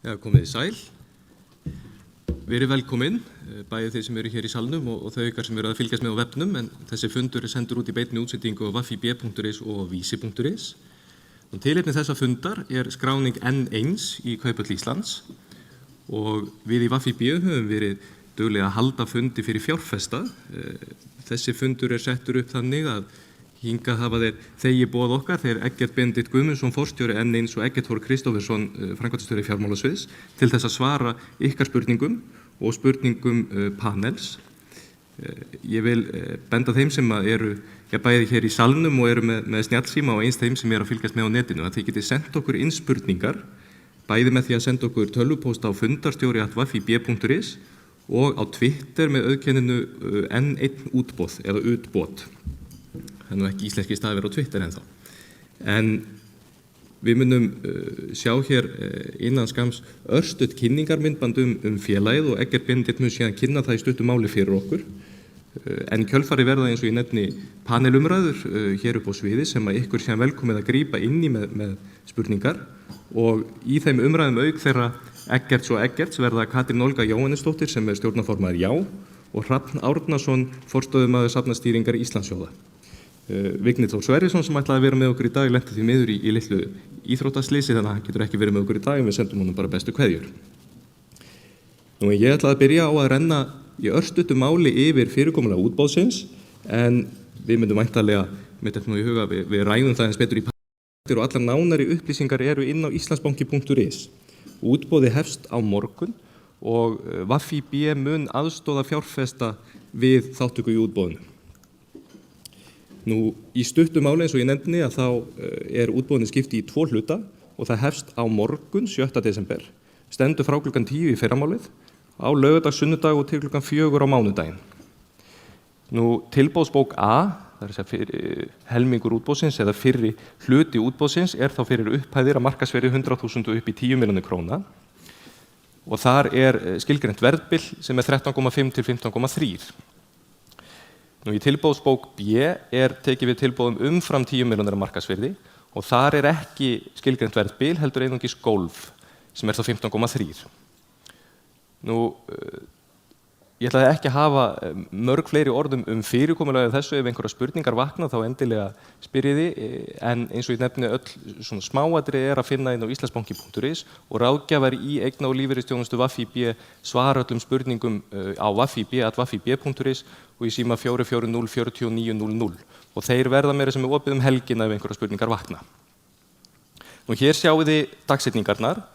Já, komið þið sæl. Verið velkomin, bæði þeir sem eru hér í salnum og þau ykkar sem eru að fylgjast með á vefnum, en þessi fundur sendur út í beinni útsendingu á wafib.is og vísi.is. Tilefni þessa fundar skráning N1 í Kauphöll Íslands og við í Wafib höfum verið duglega að halda fundi fyrir fjárfesta. Þessi fundur settur upp þannig að hingað hafa þeir þegið boð okkar, þeir Eggert Benedikt Guðmundsson, forstjóri N1 og Eggert Þór Kristófersson, framkvæmdastjóri fjármálasviðs, til þess að svara ykkar spurningum og spurningum panels. Ég vil benda þeim sem eru bæði hér í salnum og eru með snjallsíma og eins þeim sem eru að fylgjast með á netinu að þið getið sendt okkur inn spurningar, bæði með því að senda okkur tölvupósta á fundarstjóri@wafib.is og á Twitter með auðkenninu N1 útboð eða utbot. Það ekki íslenski stafir á Twitter ennþá. En við munum sjá hér innan skams örstutt kynningarmyndband félagið og Eggert Benedikt mun síðan kynna það í stuttu máli fyrir okkur. En kjölfari verða eins og ég nefni panelumræður hér upp á sviði sem að ykkur séðan velkomið að grípa inn í með spurningar og í þeim umræðum auk þeirra Eggerts og Eggerts verða Katrín Olga Jóhannesdóttir sem stjórnarformaður Já og Hrafn Árnason, forstöðumaður safnastýringar Íslandssjóða. Vignir Þór Sverrisson sem ætlaði að vera með okkur í dag lenti því miður í litlu íþróttaslýsi þannig að hann getur ekki verið með okkur í dag en við sendum honum bara bestu kveðjur. Ég ætlaði að byrja á að renna í örstuttu máli yfir fyrirkomulag útboðsins en við myndum væntanlega með þetta nú í huga við ræðum það eins betur í og allar nánari upplýsingar eru inn á islandsbanki.is. Útboði hefst á morgun og Wafib mun aðstoða fjárfesta við þátttöku í útboðinu. Í stuttu máli eins og ég nefni að þá útboðinu skipti í 2 hluta og það hefst á morgun 7. desember, stendur frá klukkan 10 í fyrramálið, á laugardag, sunnudag og til klukkan 4 á mánudaginn. Tilboðsbók A, það fyrir helmingur útboðsins eða fyrri hluti útboðsins þá fyrir upphæðir að markaðsverði 100.000 upp í 10 milljónir króna og þar skilgreint verðbil sem 13,5 til 15,3. Í tilboðsbók B tekið við tilboðum umfram 10 milljónir markaðsvirði og þar ekki skilgreint verðbil heldur einungis gólf sem þá 15,3. Ég ætlaði ekki að hafa mörg fleiri orðum fyrirkomulagið þessu ef einhverja spurningar vakna þá endilega spyrjiði en eins og ég nefni öll svona smáatriði að finna inn á islandsbanki.is og ráðgjafar í eigna- og lífeyrisþjónustu Wafib svara öllum spurningum á wafib@wafib.is og í síma 440 4900 og þeir verða meira sem opið helgina ef einhverja spurningar vakna. Hér sjáum við dagsetningarnar.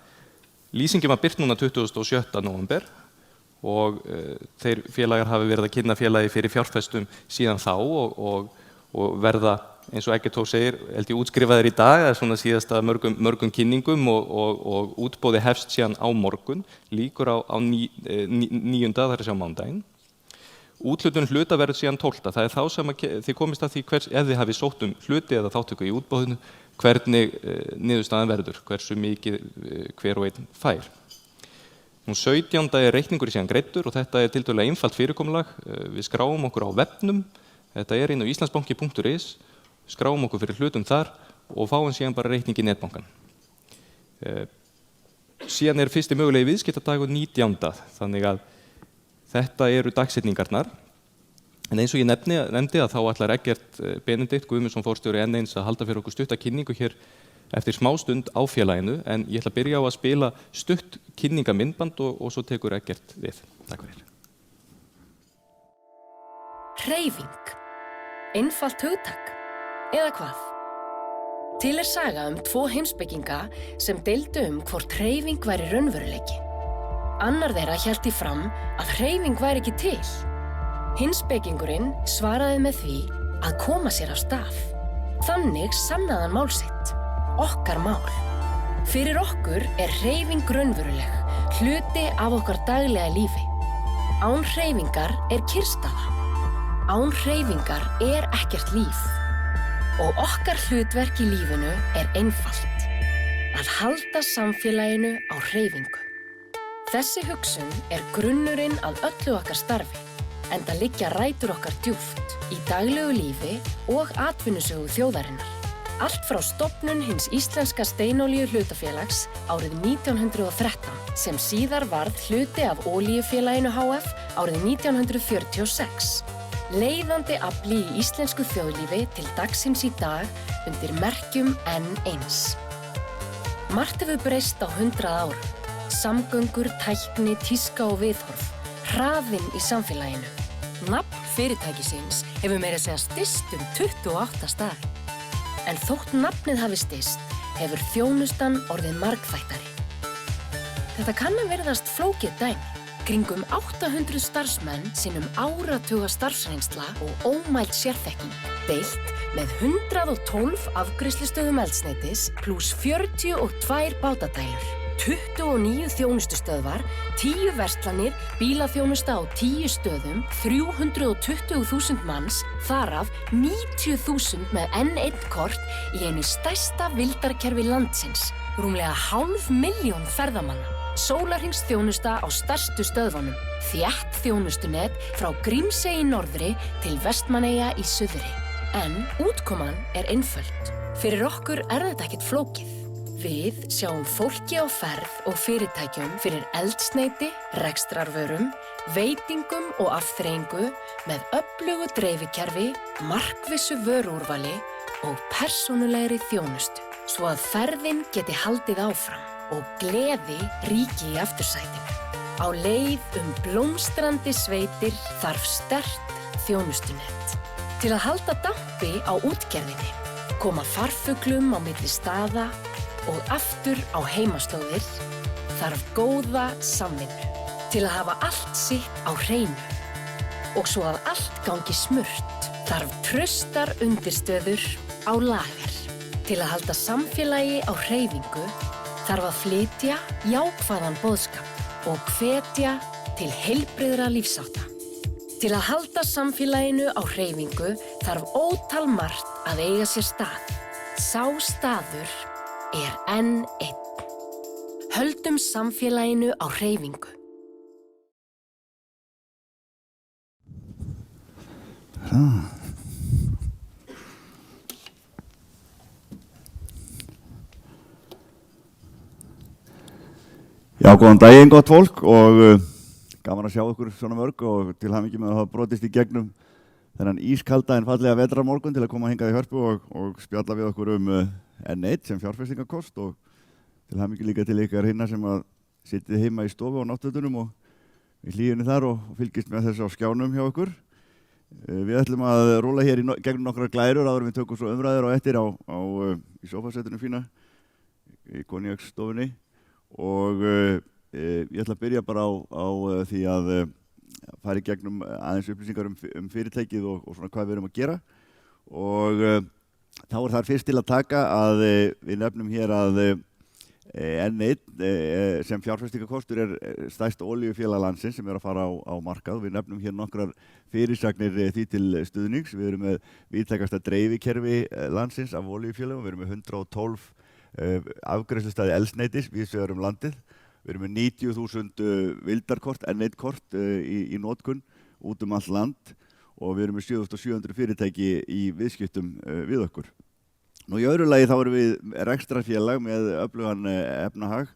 Lýsingin var birt núna 27. nóvember og þeir félagar hafi verið að kynna félagi fyrir fjárfestum síðan þá og verða, eins og Eggert Þór segir, útskrifaðir í dag, það svona síðasta mörgum kynningum og útboði hefst síðan á morgun, líkur á 9. þar sjá mánudaginn. Úthlutun hluta verður síðan 12. Það þá sem þið komist að því ef þið hafi sótt hluti eða þátttöku í útboðinu, hvernig niðurstaðan verður, hversu mikið hver og einn fær. 17. reikningur síðan greiddur og þetta tiltölulega einfalt fyrirkomulag. Við skráum okkur á vefnum, þetta inn á islandsbanki.is, skráum okkur fyrir hlutum þar og fáum síðan bara reikning í netbankan. Síðan fyrsti mögulegi viðskiptadagur 19. Þannig að þetta eru dagsetningarnar. En eins og ég nefndi að þá ætlar Eggert Benedikt Guðmundsson, forstjóri N1 að halda fyrir okkur stutta kynningu hér eftir smástund á félaginu, en ég ætla að byrja á að spila stutt kynningamyndband og svo tekur Eggert við. Takk fyrir. Hreyfing. Einfalt hugtak. Eða hvað? Til saga 2 heimspekinga sem deildu hvort hreyfing væri raunveruleiki. Annar þeirra hélt því fram að hreyfing væri ekki til. Hinn spekingurinn svaraði með því að koma sér af stað. Þannig sannaði hann mál sitt. Okkar mál. Fyrir okkur hreyfing raunveruleg, hluti af okkar daglega lífi. Án hreyfingar kyrrstaða. Án hreyfingar ekkert líf. Og okkar hlutverk í lífinu einfalt. Að halda samfélaginu á hreyfingu. Þessi hugsun grunnurinn að öllu okkar starfi, enda liggja rætur okkar djúpt í daglegu lífi og atvinnusögu þjóðarinnar. Allt frá stofnun hins íslenska steinolíuhlutafélags árið 1913 sem síðar varð hluti af Olíufélaginu HF árið 1946. Leiðandi afli í íslensku þjóðlífi til dagsins í dag undir merkjum N1. Margt hefur breyst á 100 árum. Samgöngur, tækni, tíska og viðhorf. Hraðinn í samfélaginu. Nafn fyrirtækisins hefur meira að segja styst 28 staði. En þótt nafnið hafi styst, hefur þjónustan orðið margþættari. Þetta kann að virðast flókið dæmi. Kringum 800 starfsmenn sinnum áratuga starfsreynsla og ómæld sérþekking, deilt með 112 afgreiðslustöðum eldsneytis pluss 42 bátadælur, 29 þjónustustöðvar, 10 verslanir, bílaþjónusta á 10 stöðum, 320.000 manns, þar af 90.000 með N1 kort í einu stærsta vildarkerfi landsins, rúmlega 500.000 ferðamanna. Sólarhringsþjónusta á stærstu stöðvunum, þétt þjónustunet frá Grímsey í norðri til Vestmannaeyja í suðri. En útkoman er einföld. Fyrir okkur er þetta ekkert flókið. Við sjáum fólki á ferð og fyrirtækjum fyrir eldsneyti, rekstrarvörum, veitingum og afþreyingu með öflugu dreifikerfi, markvissu vöruúrvali og persónulegri þjónustu, svo að ferðin geti haldið áfram og gleði ríki í aftursætinu. Á leið blómstrandi sveitir þarf sterkt þjónustunet. Til að halda dampi á útgerðinni, koma farfuglum á milli staða og aftur á heimaslóðir, þarf góða samvinnu. Til að hafa allt sitt á hreinu og svo að allt gangi smurt, þarf traustar undirstöður á lager. Til að halda samfélagi á hreyfingu, þarf að flytja jákvæðan boðskap og hvetja til heilbrigðra lífshátta. Til að halda samfélaginu á hreyfingu þarf ótal margt að eiga sér stað. Sá staður er N1. Höldum samfélaginu á hreyfingu. Já, góðan daginn, gott fólk og gaman að sjá ykkur svona mörg og til hamingju með að hafa brotist í gegnum þennan ískalda en fallega vetrarmorgun til að koma hingað í Hörpu og spjalla við okkur N1 sem fjárfestingarkost og til hamingju líka til ykkar hinna sem að sitið heima í stofu á náttfötunum og í hlýjunni þar og fylgist með þessu á skjánum hjá okkur. Við ætlum að rúlla hér gegnum nokkrar glærur áður en við tökum svo umræður á eftir í sófasettinu fína í konjaksstofunni. Og ég ætla að byrja bara á því að fara í gegnum aðeins upplýsingar fyrirtækið og svona hvað við erum að gera og þá þar fyrst til að taka að við nefnum hér að N1 sem fjárfestingarkostur stærsta olíufélag landsins sem að fara á markað. Við nefnum hér nokkrar fyrirsagnir því til stuðnings. Við erum með víðtækasta dreifikerfi landsins af olíufélagum. Við erum með 112 afgreiðslustæði eldsneytis víðs vegar landið. Við erum með 90.000 vildarkort, N1 kort í notkun út allt land og við erum með 7.700 fyrirtæki í viðskiptum við okkur. Nú í öðru lagi þá erum við rekstrarfélag með öflugan efnahag,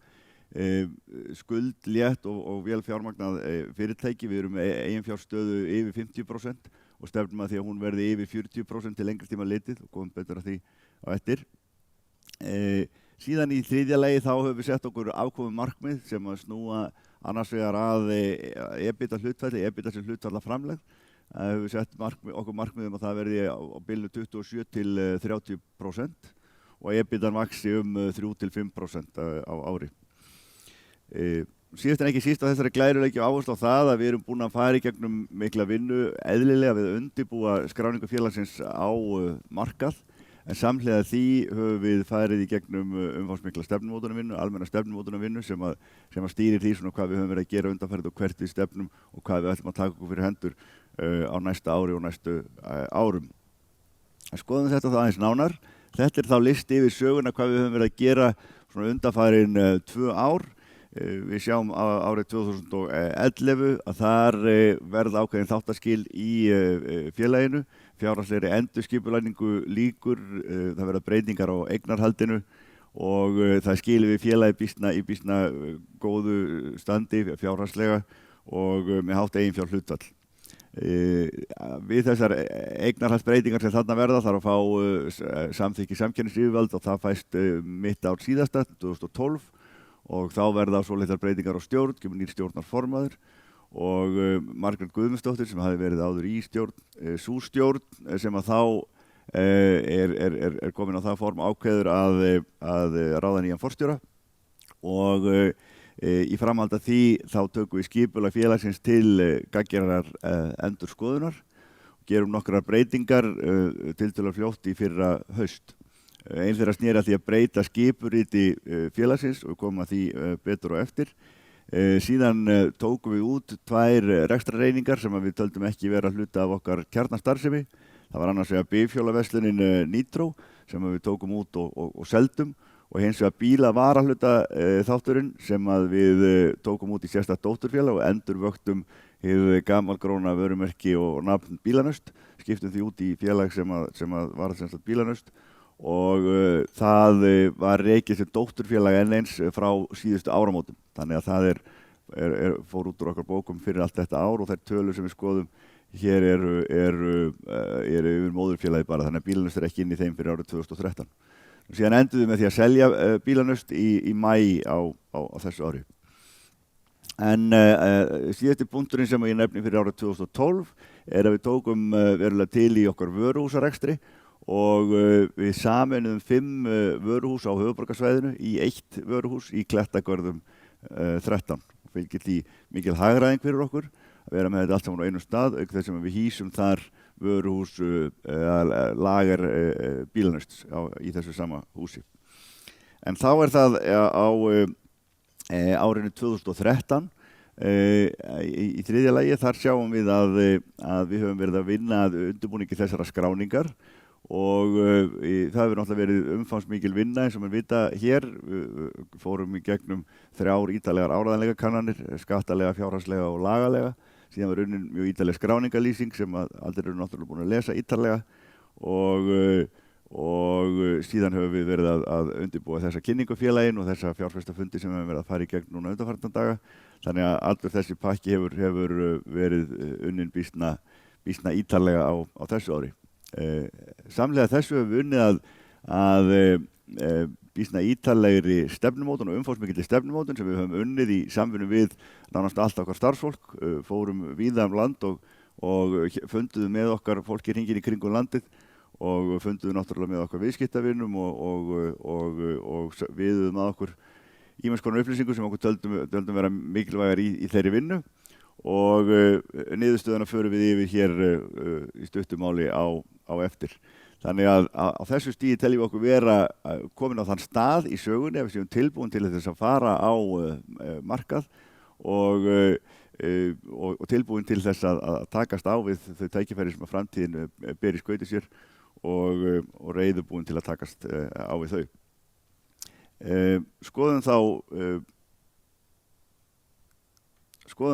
skuld létt og vel fjármagnað fyrirtæki. Við erum með eiginfjárstöðu yfir 50% og stefnum að því að hún verði yfir 40% til lengri tíma litið og komum betur að því á eftir. Síðan í þriðja lagi þá höfum við sett okkur afkomu markmið sem að snúa annars vegar að EBITDA hlutfalli, EBITDA sem hlutfalla framlegð. Það höfum við sett okkur markmið að það verði á bilinu 27 til 30% og EBITDA vaxi 3-5% á ári. Síðast en ekki síst á þessari glæru leggjum áherslu á það að við erum búin að fara í gegnum mikla vinnu eðlilega við að undirbúa skráningu félagsins á markað. En samhliða því höfum við farið í gegnum umfangsmikla stefnumótunarvinnu, almenna stefnumótunarvinnu sem að stýrir því svona hvað við höfum verið að gera undanfarið og hvert við stefnum og hvað við ætlum að taka okkur fyrir hendur á næsta ári og næstu árum. Skoðum þetta þá aðeins nánar. Þetta þá listi yfir söguna hvað við höfum verið að gera svona undanfarin 2 ár. Við sjáum árið 2011 að þar verða ákveðin þáttaskil í félaginu. Fjárhagslegri endurskipulagningu lýkur, það verða breytingar á eignarhaldinu og það skilur við félagi í býsna góðu standi fjárhagslega og með hátt eiginfjár hlutfall. Við þessar eignarhaldsbreytingar sem þarna verða þarf að fá samþykki samkeppnisyfirvalds og það fæst mitt ár síðasta, 2012 og þá verða svolitlar breytingar á stjórn, kemur nýr stjórnarformaður og Margrét Guðmundsdóttir sem hafi verið áður í stjórn, sú stjórn sem að þá er komin á það form ákveður að ráða nýjan forstjóra og í framhald af því þá tökum við skipulag félagsins til gagngerðrar endurskoðunar og gerum nokkrar breytingar tiltölulega fljótt í fyrra haust. Ein þeirra sneri að því að breyta skipuriti félagsins og koma því betur á eftir. Síðan tókum við út 2 rekstrareiningar sem við töldum ekki vera hluta af okkar kjarnastarfsemi. Það var annars vegar bifhjólaverslunin Nitro sem við tókum út og seldum og hins vegar bílavarahluta þátturinn sem að við tókum út í sérstakt dótturfélag og endurvöktum hið gamalgróna vörumerki og nafn Bílanöst, skiptum því út í félag sem að var sérstakt Bílanöst og það var rekið sem dótturfélag enn eins frá síðustu áramótum. Þannig að það fór út úr okkar bókum fyrir allt þetta ár og þær tölur sem við skoðum hér eru yfir móðurfélagi bara, þannig að Bílanöst ekki inn í þeim fyrir árið 2013. Síðan enduðum við með því að selja Bílanöst í maí á þessu ári. En síðasti punkturinn sem ég nefni fyrir árið 2012 að við tókum verulega til í okkar vöruhúsarekstri og við sameinuðum 5 vöruhús á höfuðborgarsvæðinu í 1 vöruhús í Klettagörðum 13. Fylgir því mikil hagræðing fyrir okkur að vera með þetta allt saman á einum stað, auk þess sem við hýsum þar vöruhús lager Bílanösts í þessu sama húsi. En þá það á árinu 2013 í þriðja lagi, þar sjáum við að við höfum verið að vinna að undirbúningi þessara skráningar og það hefur náttúrulega verið umfangsmikil vinna eins og við vita hér. Við fórum í gegnum 3 ítarlegar áreiðanleika kannanir, skattalega, fjárhagslega og lagalega. Síðan var unnin mjög ítarleg skráningarlýsing sem allir eru náttúrulega búin að lesa ítarlega og síðan höfum við verið að undirbúa þessa kynningafélagin og þessa fjárfestafundi sem við höfum verið að fara í gegn núna undanfarna daga. Þannig að allur þessi pakki hefur verið unnin býsna ítarlega á þessu ári. Samhliða þessu höfum við unnið að býsna ítarlegri stefnumótun og umfangsmikilli stefnumótun sem við höfum unnið í samvinnu við nánast allt okkar starfsfólk, fórum víða land og funduðum með okkar fólki hringinn í kringum landið og funduðum náttúrulega með okkar viðskiptavinum og viðuðum að okkur ýmiss konar upplýsingum sem okkur töldum vera mikilvægar í þeirri vinnu og niðurstöðuna förum við yfir hér í stuttu máli á eftir. Þannig að á þessu stigi teljum við okkur vera komin á þann stað í sögunni ef við séum tilbúin til þess að fara á markað og tilbúin til þess að takast á við þau tækifæri sem að framtíðin ber í skauti sér og reiðubúin til að takast á við þau. Skoðum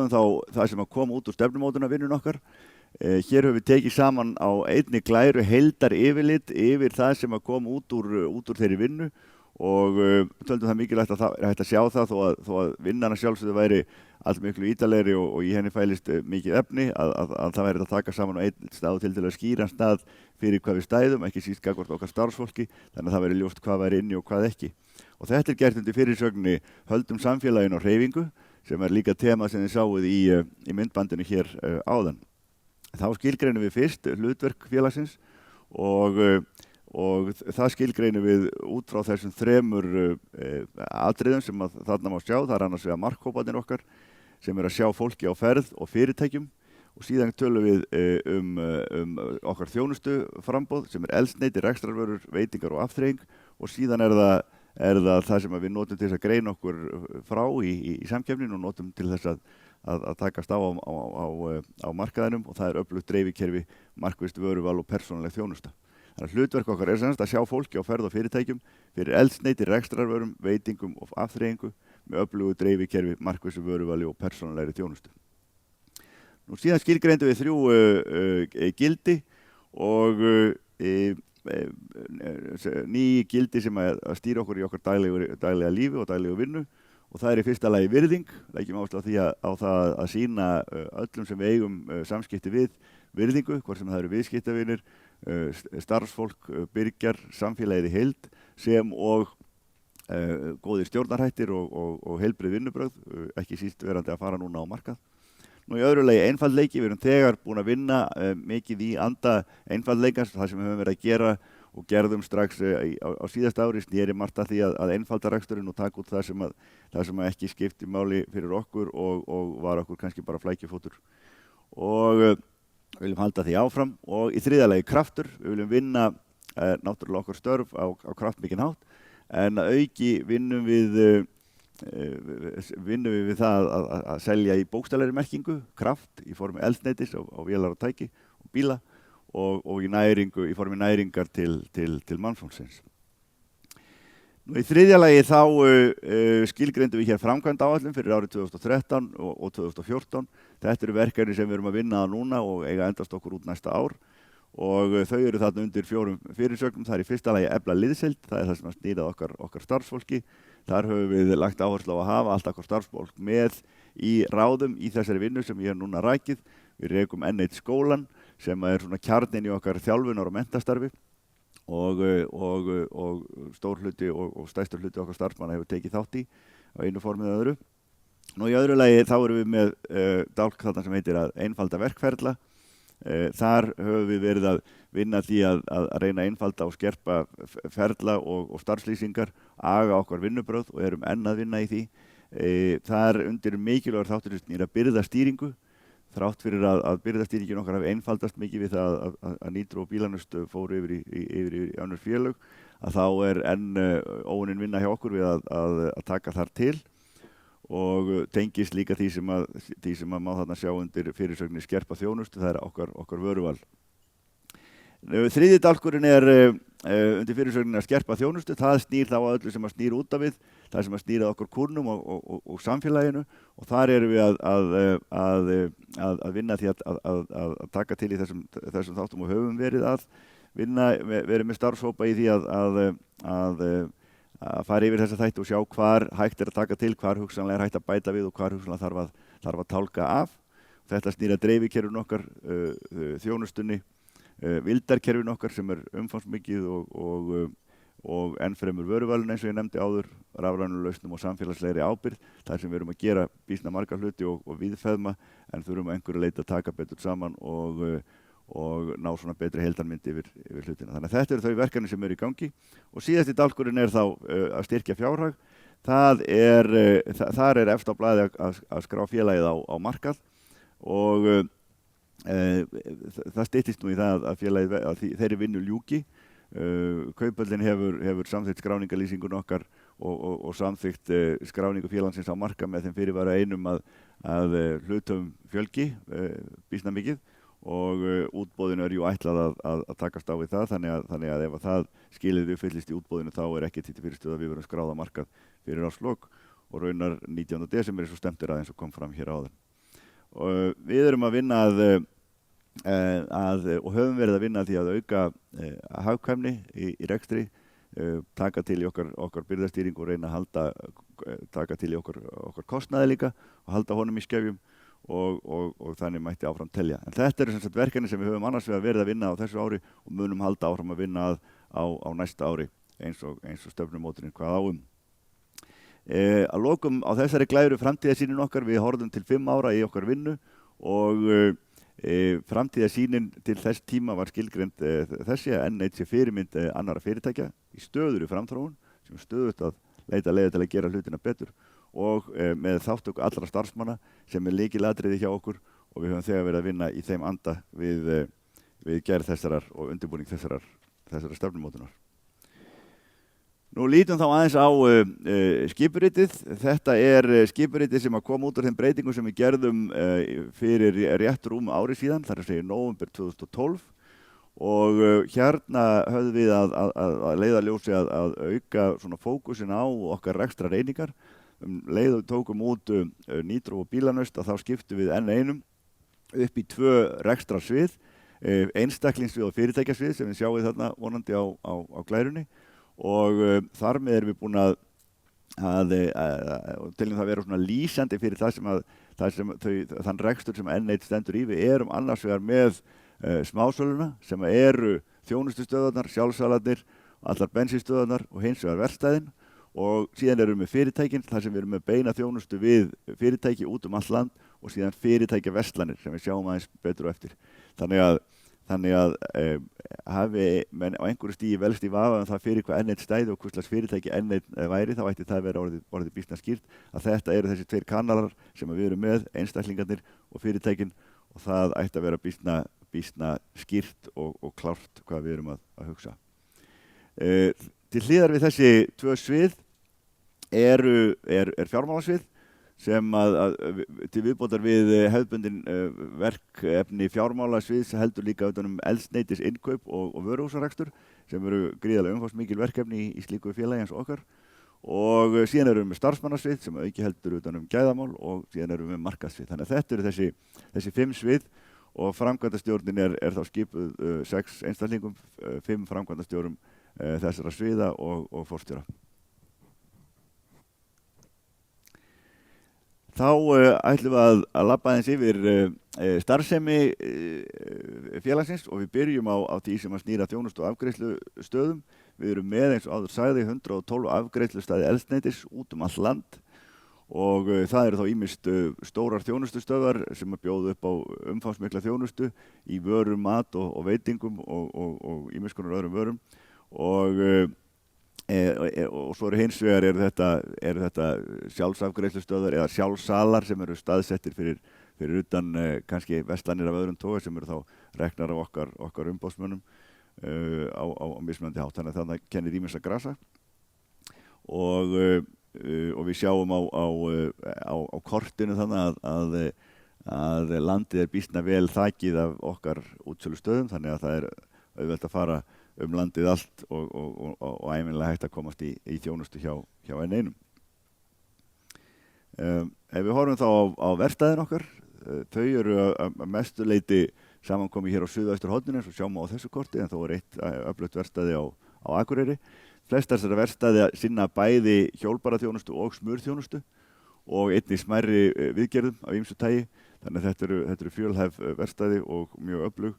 þá það sem að koma út úr stefnumótunarvinnunni okkar. Hér höfum við tekið saman á einni glæru heildar yfirlit yfir það sem að koma út úr þeirri vinnu og töldum það mikilvægt að það er hægt að sjá það þó að vinnan að sjálfsögðu væri allmiklu ítarlegri og í henni fælist mikið efni að það væri að taka saman á einn stað til að skýra stað fyrir hvað við stæðum, ekki síst gagnvart okkar starfsfólki, þannig að það væri ljóst hvað væri inni og hvað ekki. Og þetta gert undir fyrirsögninni Höldum samfélaginu á hreyfingu sem líka tema sem þið sáuð í myndbandinu hér áðan. Þá skilgreinum við fyrst hlutverk félagsins og það skilgreinum við út frá þessum 3 atriðum sem að þarna má sjá. Það annars vegar markhóparnir okkar sem að sjá fólki á ferð og fyrirtækjum og síðan tölum við um okkar þjónustuframboð sem eldsneyti, rekstrarvörur, veitingar og afþreying og síðan það sem við notum til þess að greina okkur frá í samkeppnin og notum til þess að takast á markaðinum og það er öflugt dreifikerfi, markvisst vöruval og persónuleg þjónusta. Þannig að hlutverk okkar er semst að sjá fólki á ferð og fyrirtækjum fyrir eldsneyti, rekstrarvörum, veitingum og afþreyingu með öflugu dreifikerfi, markvissu vöruvali og persónulegri þjónustu. Nú síðan skilgreindu við 3 gildi og ný gildi sem að stýra okkur í okkar daglega lífi og daglegu vinnu og það í fyrsta lagi virðing, leggjum áherslu á því á það að sýna öllum sem við eigum samskipti við virðingu, hvort sem það eru viðskiptavinir, starfsfólk, birgjar, samfélagið í heild sem og góðir stjórnarhættir og heilbrigð vinnubrögð, ekki síst verandi að fara núna á markað. Nú í öðru lagi einfaldleiki, við erum þegar búin að vinna mikið í anda einfaldleikans, það sem við höfum verið að gera og gerðum strax á síðasta ári sneri margt að því að einfalda reksturinn og taka út það sem ekki skipti máli fyrir okkur og var okkur kannski bara flækjufótur. Og við viljum halda því áfram og í þriðja lagi kraftur, við viljum vinna náttúrulega okkar störf á kraftmikinn hátt en að auki vinnum við það að selja í bókstaflegri merkingu kraft í formi eldsneytis á vélar og tæki og bíla og í næringu, í formi næringar til mannfólksins. Nú í þriðja lagi þá skilgreindum við hér framkvæmdaáætlun fyrir árið 2013 og 2014. Þetta eru verkefni sem við erum að vinna að núna og eiga að endast okkur út næsta ár og þau eru þarna undir 4 fyrirsögnum. Það í fyrsta lagi efla liðsheild, það það sem að snýra okkar starfsfólki. Þar höfum við lagt áherslu á að hafa allt okkar starfsfólk með í ráðum í þessari vinnu sem ég hef núna rakið. Við rekum N1 skólan sem er svona kjarninn í okkar þjálfunar og mentastarfi og stór hluti og stærstur hluti okkar starfsmanna hefur tekið þátt í á einu formið eða öðru. Nú í öðru lagi þá erum við með dálk þarna sem heitir að einfalda verkferla. Þar höfum við verið að vinna því að reyna að einfalda og skerpa ferla og starfslýsingar, aga okkar vinnubrögð og erum enn að vinna í því. Þar undir mikilvægur þáttur sem snýr að byrðastýringu. Þrátt fyrir að byrðastýringin okkar hafi einfaldast mikið við það að Nitro og Bílanust fóru yfir í önnur félög, að þá er enn óunin vinna hjá okkur við að taka þar til og tengist líka því sem að má þarna sjá undir fyrirsögninni skerpa þjónustu, það er okkar vöruval. Þriðji dálkurinn er undir fyrirsögninni að skerpa þjónustu, það snýr þá að öllu sem að snýr út af við, það sem að snýra okkur kúrnum og samfélaginu og þar erum við að vinna því að taka til í þessum þáttum og höfum verið að vinna, verið með starfshópa í því að fara yfir þessa þætti og sjá hvar hægt er að taka til, hvar hugsanlega er hægt að bæta við og hvar hugsanlega þarf að tálka af. Þetta snýr að dreifikerfinu okkar, þjónustunni, vildarkerfinu okkar sem er umfangsmikið og enn fremur vöruvalun eins og ég nefndi áður, rafrænum lausnum og samfélagslegri ábyrgð, þar sem við erum að gera býsna marga hluti og víðfeðma en þurfum að einhverju leita að taka betur saman og ná svona betri heildarmynd yfir hlutina. Þannig að þetta eru þau verkefni sem eru í gangi og síðasti dálkurinn er þá að styrkja fjárhag. Þar er efst á blaði að skrá félagið á markað og það styttist nú í það að félagið að þeirri vinnu ljúki. Kauphöllin hefur samþykkt skráningarlýsingun okkar og samþykkt skráningu félagsins á markað með þeim fyrirvara einum að hluthöfum fjölgi býsna mikið og útboðinu er jú ætlað að takast á við það þannig að ef það skilyrði uppfyllist í útboðinu þá er ekkert til fyrirstöðu að við verum skráð á markað fyrir árslok og raunar 19. desember eins og stemt er eins og kom fram hér áður. Og við erum að vinna og höfum verið að vinna því að auka hagkvæmni í rekstri, taka til í okkar byrðastýring og reyna að taka til í okkar kostnaði líka og halda honum í skefjum og þannig mætti áfram telja. En þetta eru sem sagt verkefni sem við höfum annars verið að vinna á þessu ári og munum halda áfram að vinna á næsta ári eins og stefnumótunin hvað áum. Að lokum á þessari glæru framtíðarsýnin okkar, við horfum til 5 ára í okkar vinnu og framtíðarsýnin til þess tíma var skilgreind þessi að N1 sé fyrirmynd annarra fyrirtækja í stöðugri framþróun sem stöðugt að leita leiða til að gera hlutina betur og með þáttöku allra starfsmanna sem er lykilatriði hjá okkur og við höfum þegar verið að vinna í þeim anda við gerð þessarar og undirbúning þessarar stefnumótunar. Nú lítum þá aðeins á skipuritið. Þetta er skipuritið sem að koma út úr þeim breytingum sem við gerðum fyrir rétt rúm ári síðan, þar að segja nóvember 2012 og hérna höfðum við að leiðarljósi að auka svona fókusin á okkar rekstrareiningar. Leið og tókum út Nitro og Bílanust að þá skiptum við N1 upp í 2 rekstrarsvið einstaklingsvið og fyrirtækjasvið sem við sjáum þarna vonandi á glærunni og þar með erum við búin að teljum það vera svona lýsandi fyrir þann rekstur sem N1 stendur í. Við erum annars vegar með smásöluna sem eru þjónustustöðvarnar, sjálfsalarnir, allar bensínstöðvarnar og hins vegar verkstæðin og síðan erum við með fyrirtækin þar sem við erum með beina þjónustu við fyrirtæki út allt land og síðan fyrirtækja verslanir sem við sjáum aðeins betur á eftir. Þannig að hafi menn á einhverju stigi velst í vafa það fyrir hvað N1 stæði og hvers slags fyrirtæki N1 væri, þá ætti það vera orðið býsna skýrt að þetta eru þessi tveir kanalar sem við erum með, einstaklingarnir og fyrirtækin og það ætti að vera býsna skýrt og klárt hvað við erum að hugsa. Til hliðar við þessi tvö svið er fjármálasvið sem til viðbótar við hefðbundin verkefni fjármálasviðs heldur líka utan eldsneytis innkaup og vöruhúsarekstur sem eru gríðarlega umfangsmikil verkefni í slíku félagi eins og okkar og síðan erum við með starfsmannasvið sem auki heldur utan gæðamál og síðan erum við með markaðssvið. Þannig að þetta eru þessi 5 svið og framkvæmdastjórnin er þá skipuð 6 einstaklingum, 5 framkvæmdastjórum þessara sviða og forstjóra. Þá ætlum við að labba aðeins yfir starfsemi félagsins og við byrjum á því sem að snýra þjónustu og afgreiðslustöðum. Við erum með eins og áður sagði 112 afgreiðslustaði eldsneytis út allt land og það eru þá ýmist stórar þjónustustöðvar sem að bjóða upp á umfangsmikla þjónustu í vörum, mat og veitingum og ýmiss konar öðrum vörum og svo hins vegar eru þetta sjálfsafgreiðslustöðvar eða sjálfsalar sem eru staðsettir fyrir utan kannski verslanir af öðrum toga sem eru þá reknar af okkar umboðsmönnum á mismunandi hátt. Þannig að það kennir ýmis að grasa og við sjáum á kortinu þannig að landið býsna vel þakið af okkar útsölustöðum þannig að það er auðvelt að fara landið allt og ævinlega hægt að komast í þjónustu hjá N1. Ef við horfum þá á verkstæðin okkar, þau eru að mestu leyti samankomið hér á suðvesturhorninu eins og sjáum á þessu korti en þó er eitt öflugt verkstæði á Akureyri. Flestar þessara verkstæði sinna bæði hjólbaraþjónustu og smurþjónustu og einnig smærri viðgerðum af ýmsu tagi. Þannig að þetta eru fjölhæf verkstæði og mjög öflug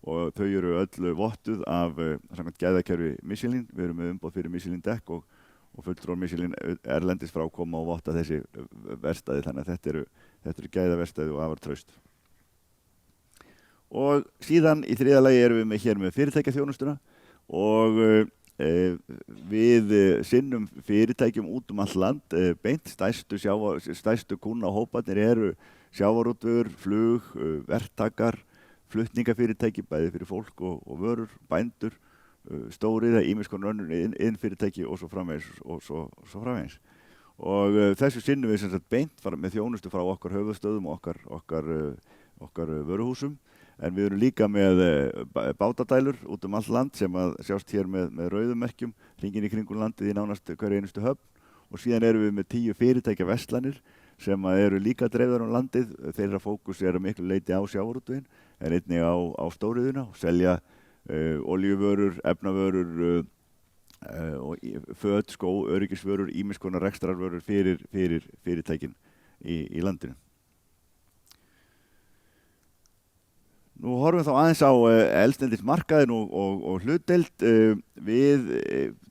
og þau eru öll vottuð af samkvæmt gæðakerfi Michelin. Við erum með umboð fyrir Michelin dekk og fulltrúar Michelin erlendis frá koma og votta þessi verkstæði þannig að þetta eru gæðaverkstæði og afar traust. Og síðan í þriðja lagi erum við hér með fyrirtækjaþjónustuna og við sinnum fyrirtækjum út allt land beint. Stærstu kúnnahóparnir eru sjávarútvegur, flug, verktakar, flutningafyrirtæki bæði fyrir fólk og vörur, bændur, stóriða, ýmiss konar önnur iðnfyrirtæki og svo framvegis. Og þessu sinnum við sem sagt beint með þjónustu frá okkar höfuðstöðum og okkar vöruhúsum. En við erum líka með bátadælur út allt land sem að sjást hér með rauðum merkjum hringinn í kringum landið í nánast hverju einustu höfn. Og síðan erum við með 10 fyrirtækja verslanir sem eru líka dreifðar landið. Þeirra fókus er að miklu leyti á sjávarútveginn en einnig á stóriðjuna og selja olíuvörur, efnavörur, föt, skó, öryggisvörur, ýmiss konar rekstrarvörur fyrir fyrirtækin í landinu. Nú horfum við þá aðeins á eldsneytismarkaðinn og hlutdeild. Við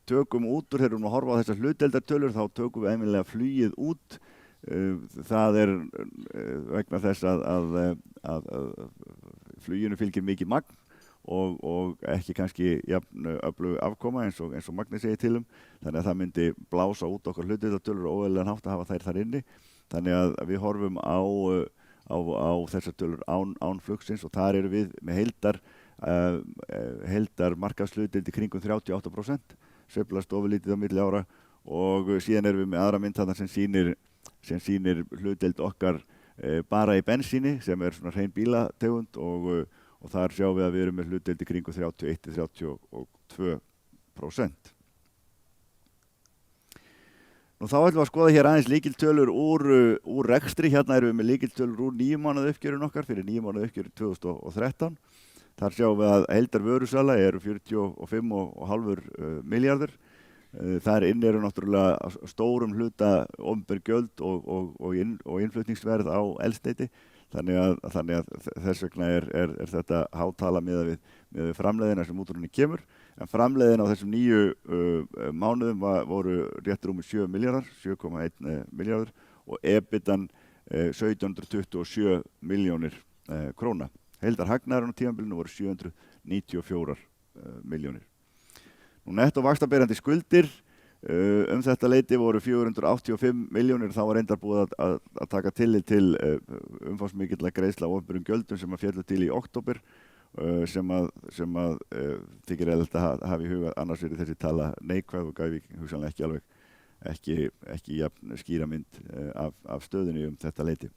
tökum út úr, þegar við erum að horfa á þessar hlutdeildartölur, þá tökum við einmilega flugið út. Það er vegna þess að fluginu fylgir mikið magn og ekki kannski jafn öflug afkoma eins og Magni segir til Þannig að það myndi blása út okkar hlutdeildartölur og óeðlilegan hátt að hafa þær inni. Þannig að við horfum á þessar tölur án flugsins og þar eru við með heildar markaðshlutdeild í kringum 38%, sveiflast ofurlítið á milli ára og síðan erum við með aðra mynd þarna sem sýnir hlutdeild okkar bara í bensíni sem er svona hrein bílategund og þar sjáum við að við erum með hlutdeild í kringum 31–32%. Nú þá ætlum við að skoða hér aðeins lykiltölur úr rekstri. Hérna erum við með lykiltölur úr 9 mánaða uppgjörun okkar fyrir 9 mánaða uppgjörun 2013. Þar sjáum við að heildarvörusala eru 45,5 milljarður. Þar inn eru náttúrulega stórum hluta opinber gjöld og innflutningsverð á eldsneyti. Þannig að þess vegna er þetta hátala miðað við framleiðina sem út úr henni kemur. En framleiðin á þessum 9 mánuðum voru rétt rúmir 7 milljarðar, 7,1 milljarður og EBITan 1727 milljónir króna. Heildarhagnaðurinn á tímabilinu voru 794 milljónir. Nú netto vaxtaberandi skuldir þetta leyti voru 485 milljónir. Þá var reyndar búið að taka tillit til umfangsmikilla greiðsla á opinberum gjöldum sem að féllu til í október sem að þykir eðlilegt að hafa í huga, annars verið þessi tala neikvæð og gæfi hugsanlega ekki jafn skýra mynd af stöðunni þetta leyti.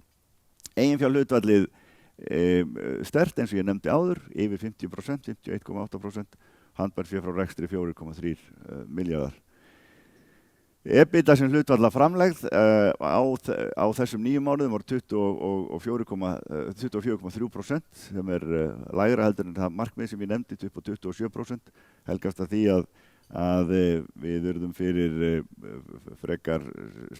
Eiginfjárhlutfallið sterkt eins og ég nefndi áður, yfir 50%, 51,8%, handbærfé frá rekstri 4,3 milljarðar. EBITDA sem hlutfalla framlegð á þessum 9 mánuðum var 24,3% sem lægra heldur en það markmið sem ég nefndi upp á 27%, helgast að því að við urðum fyrir frekar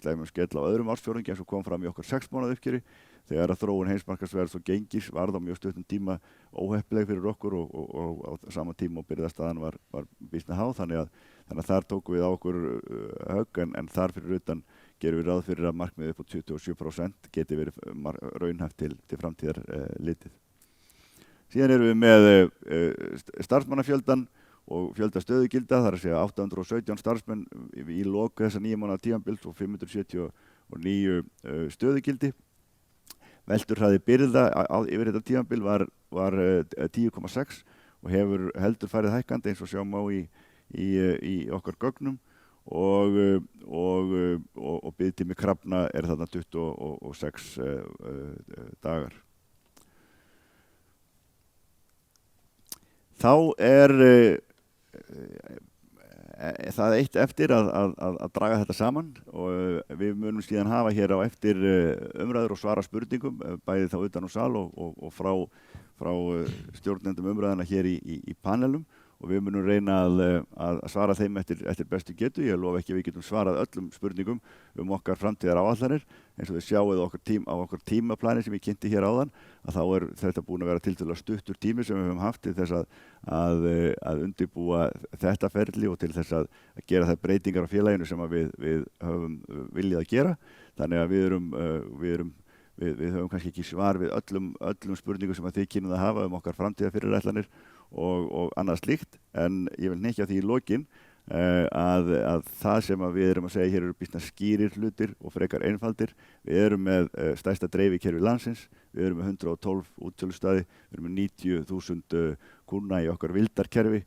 slæmum skell á öðrum ársfjórðungi eins og kom fram í okkar 6 mánaða uppgjöri þegar að þróun heimsmarkaðsverðs og gengis varð á mjög stuttum tíma óheppileg fyrir okkur og á sama tíma og birgðastaðan var býsna há, þannig að þar tókum við á okkur högg en þar fyrir utan gerum við ráð fyrir að markmiðið upp á 27% geti verið raunhæft til framtíðar litið. Síðan erum við með starfsmannafjöldan og fjölda stöðugilda, þar að segja 817 starfsmenn í lok þessa 9 mánaða tímabils og 579 stöðugildi. Velturhraði birgða yfir þetta tímabil var 10,6 og hefur heldur farið hækkandi eins og sjá má í okkar gögnum og biðtími krafna þarna 26 dagar. Þá það eitt eftir að draga þetta saman og við munum síðan hafa hér á eftir umræður og svara spurningum bæði þá utan á sal og frá stjórnendum umræðana hér í panelum og við munum reyna að svara þeim eftir bestu getu. Ég lofa ekki að við getum svarað öllum spurningum okkar framtíðar áætlanir eins og þið sjáuð á okkar tímaplani sem ég kynnti hér áðan að þá þetta búin að vera tiltölulega stuttur tími sem við höfum haft til þess að undirbúa þetta ferli og til þess að gera þær breytingar á félaginu sem við höfum viljað að gera. Þannig að við höfum kannski ekki svar við öllum spurningum sem þið kynnið að hafa okkar framtíðar fyrirætlanir og annað slíkt, en ég vil hnykkja því í lokin að það sem við erum að segja hér eru býsna skýrir hlutir og frekar einfaldir. Við erum með stærsta dreifikerfi landsins, við erum með 112 útsölustaði, við erum með 90.000 kúnna í okkar vildarkerfi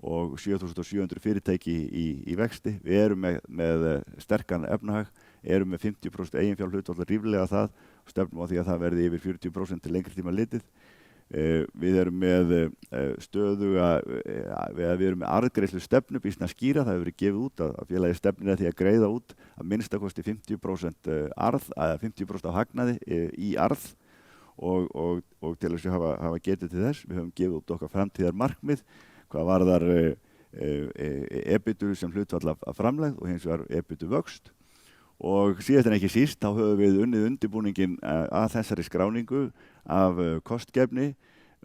og 7.700 fyrirtæki í vexti. Við erum með sterkan efnahag, erum með 50% eiginfjárhlutfall ríflega það og stefnum á því að það verði yfir 40% til lengri tíma litið. Við erum með við erum með arðgreiðslu stefnu býsna skýra, það hefur verið gefið út að félagið stefnir að því að greiða út að minnstakosti 50% arð, eða 50% á hagnaði í arð og til þess að hafa getið til þess. Við höfum gefið út okkar framtíðar markmið hvað varðar EBITu sem hlutfall af framlegð og hins vegar EBITu vöxt. Og síðast en ekki síst, þá höfum við unnið undirbúningin að þessari skráningu af kostgæfni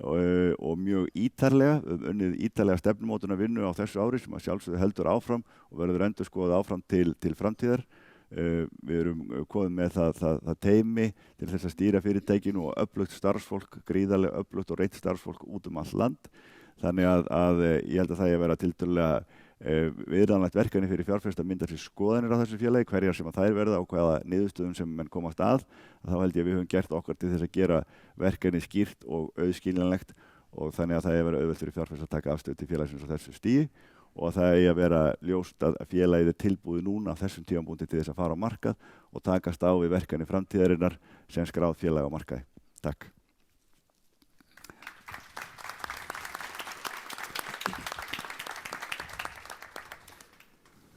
og mjög ítarlega, unnið ítarlega stefnumótunarvinnu á þessu ári sem að sjálfsögðu heldur áfram og verður endurskoðað áfram til framtíðar. Við erum komið með það teymi til þess að stýra fyrirtækinu og öflugt starfsfólk, gríðarlega öflugt og reitt starfsfólk út allt land. Þannig að ég held að það vera tiltölulega viðræðanlegt verkefni fyrir fjárfesta að mynda sér skoðanir á þessu félagi, hverjar sem að þær verða og hvaða niðurstöðum sem menn komast að. Þá held ég að við höfum gert okkar til þess að gera verkefni skýrt og auðskiljanlegt og þannig að það verið auðvelt fyrir fjárfesta að taka afstöðu til félagsins á þessu stigi og það að vera ljóst að félagið tilbúið núna á þessum tímapunkti til þess að fara á markað og takast á við verkefni framtíðarinnar sem skráð félag á markaði. Takk.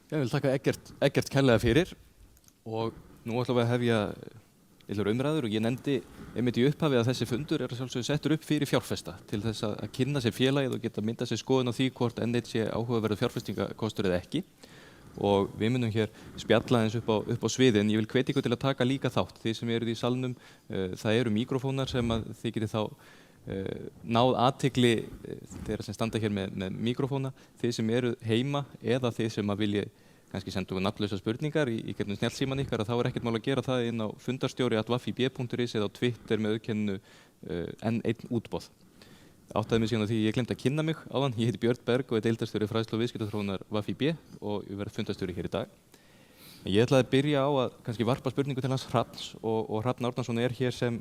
Ég vil þakka Eggert kærlega fyrir og nú ætlum við að hefja litlar umræður og ég nefndi einmitt í upphafi að þessi fundur sjálfsögðu settur upp fyrir fjárfesta til þess að kynna sér félagið og geta myndað sér skoðun á því hvort N1 sé áhugaverður fjárfestingakostur eða ekki. Og við munum hér spjalla eins upp á sviðin. Ég vil hvetja ykkur til að taka líka þátt. Þið sem eruð í salnum, það eru míkrófónar sem að þið getið þá náð athygli þeirra sem standa hér með míkrófóna. Þið sem eru heima eða þið sem að vilja kannski senda okkur nafnlausar spurningar í gegnum snjallsíman ykkar, að þá ekkert mál að gera það inn á fundarstjóri@vafib.is eða á Twitter með auðkennu N1 útboð. Áttaði mig síðan á því ég gleymdi að kynna mig áðan. Ég heiti Björn Berg og er deildarstjóri fræðslu og viðskiptaþróunar VAFIB og ég verð fundarstjóri hér í dag. Ég ætlaði að byrja á að kannski varpa spurningu til hans Hrafns og Hrafn Árnason er hér sem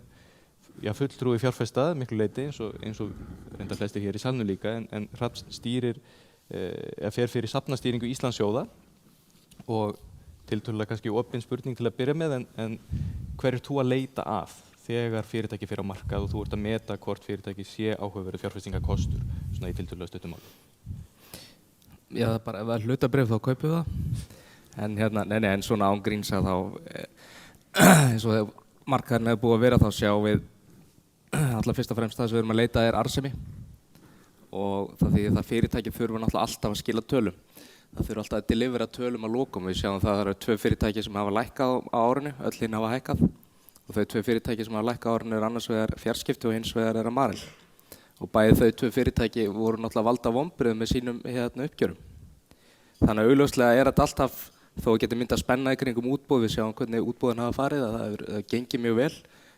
fulltrúi fjárfesta miklu leyti eins og reyndar flestir hér í salnum líka en Hrafn stýrir fer fyrir safnastýringu Íslandssjóða og tiltölulega kannski opin spurning til að byrja með en hver þú að leita að þegar fyrirtæki fer á markað og þú ert að meta hvort fyrirtæki sé áhugaverður fjárfestingakostur svona í tiltölulega stuttu máli? Já, það er bara ef það er hlutabréf þá kaupum við það. En svona án gríns að þá eins og markaðurinn hefur búið að vera þá sjáum við alltaf fyrst og fremst það sem við erum að leita arðsemi og það því að fyrirtæki þurfa náttúrulega alltaf að skila tölum. Það þurfa alltaf að delivera tölum að lokum. Við sjáum það eru 2 fyrirtæki sem hafa lækkað á árinu, öll hinn hafa hækkað. Og þau 2 fyrirtæki sem hafa lækkað á árinu annars vegar Fjarskipti og hins vegar Marel. Og bæði þau 2 fyrirtæki voru náttúrulega valda vonbrigðum með sínum uppgjörum. Þannig að augljóslega þetta alltaf, þó getur myndað spenna í kringum útboð, við sjáum hvernig útboðin hafa farið, að það gengið mjög vel.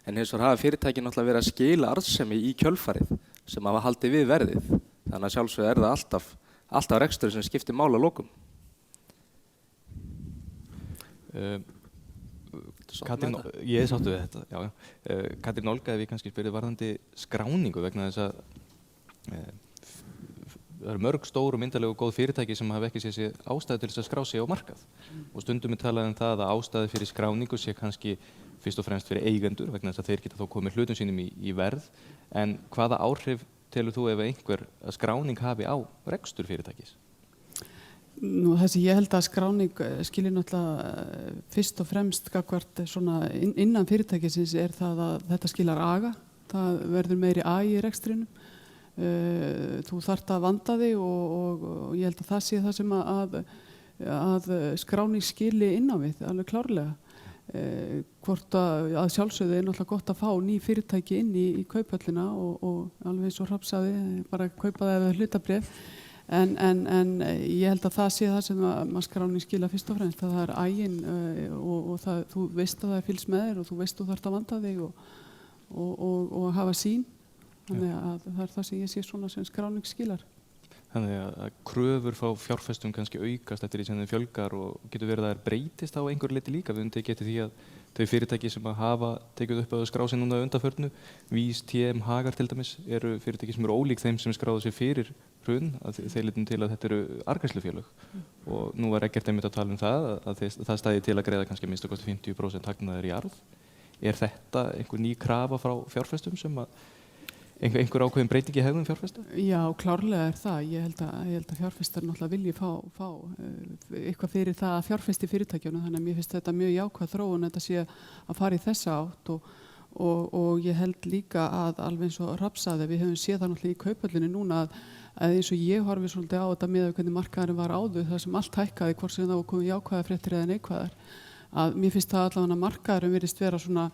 En hins vegar hafa fyrirtæki náttúrulega verið að skila arðsemi í kjölfarið sem hafa haldið við verðið. Þannig að sjálfsögðu það alltaf rekstur sem skiptir máli að lokum. Katrín, ég sáttu við þetta, já. Katrín Olga, ef ég kannski spyrði varðandi skráningu vegna þess að það eru mörg stór og myndarleg og góð fyrirtæki sem hafa ekki séð ástæðu til þess að skrá sig á markað. Og stundum talað það að ástæðu fyrir skráningu sé kannski fyrst og fremst fyrir eigendur vegna þess að þeir geta þó komið hlutum sínum í verð. En hvaða áhrif telur þú ef einhver að skráning hafi á rekstur fyrirtækis? Nú þessi ég held að skráning skilir náttúrulega fyrst og fremst gagnvart svona innan fyrirtækisins það að þetta skilar aga. Það verður meiri agi í rekstrinum. Þú þarft að vanda þig og ég held að það sé það sem að skráning skili inn á við, alveg klárlega. Hvort að sjálfsögðu náttúrulega gott að fá ný fyrirtæki inn í kauphöllina og alveg eins og Hrafn sagði, bara kaupa það eða hlutabréf. En ég held að það sé það sem að skráning skila fyrst og fremst. Það er ægin og þú veist að það er fylgst með þér og þú veist að þú þarft að vanda þig og hafa sýn. Þannig að það er það sem ég sé svona sem skráning skilar. Þannig að kröfur frá fjárfestum kannski aukast eftir því sem þeim fjölgar og getur verið að það breytist á einhver leyti líka. Við höfum tekið eftir því að þau fyrirtæki sem hafa tekið upp að skrá sig núna undanförnu, Vís, TM, Hagar til dæmis, eru fyrirtæki sem eru ólík þeim sem skráðu sig fyrir hrun, að þeir litum til að þetta eru arðgreiðslufélög. Og nú var Eggert einmitt að tala um það, að það stæði til að greiða kannski minnst okkur 50% hagnaðar í arð. Er þetta einhver ný krafa frá fjárfestum sem að einhver ákveðin breyting í hegðun fjárfesta? Já, klárlega það. Ég held að fjárfestar náttúrulega vilji fá eitthvað fyrir það að fjárfesti fyrirtækjunum, þannig að mér finnst þetta mjög jákvæð þróun þetta sé að fara í þessa átt og ég held líka að alveg eins og Hrafn sagði, við höfum séð það náttúrulega í kauphöllinni núna að eins og ég horfi svolítið á þetta með hvernig markaðurinn var áður, það sem allt hækkaði hvort sem það var komið jákvæðar fréttir eða neikvæðar. Að mér finnst það allavega að markaðurinn virðist vera svona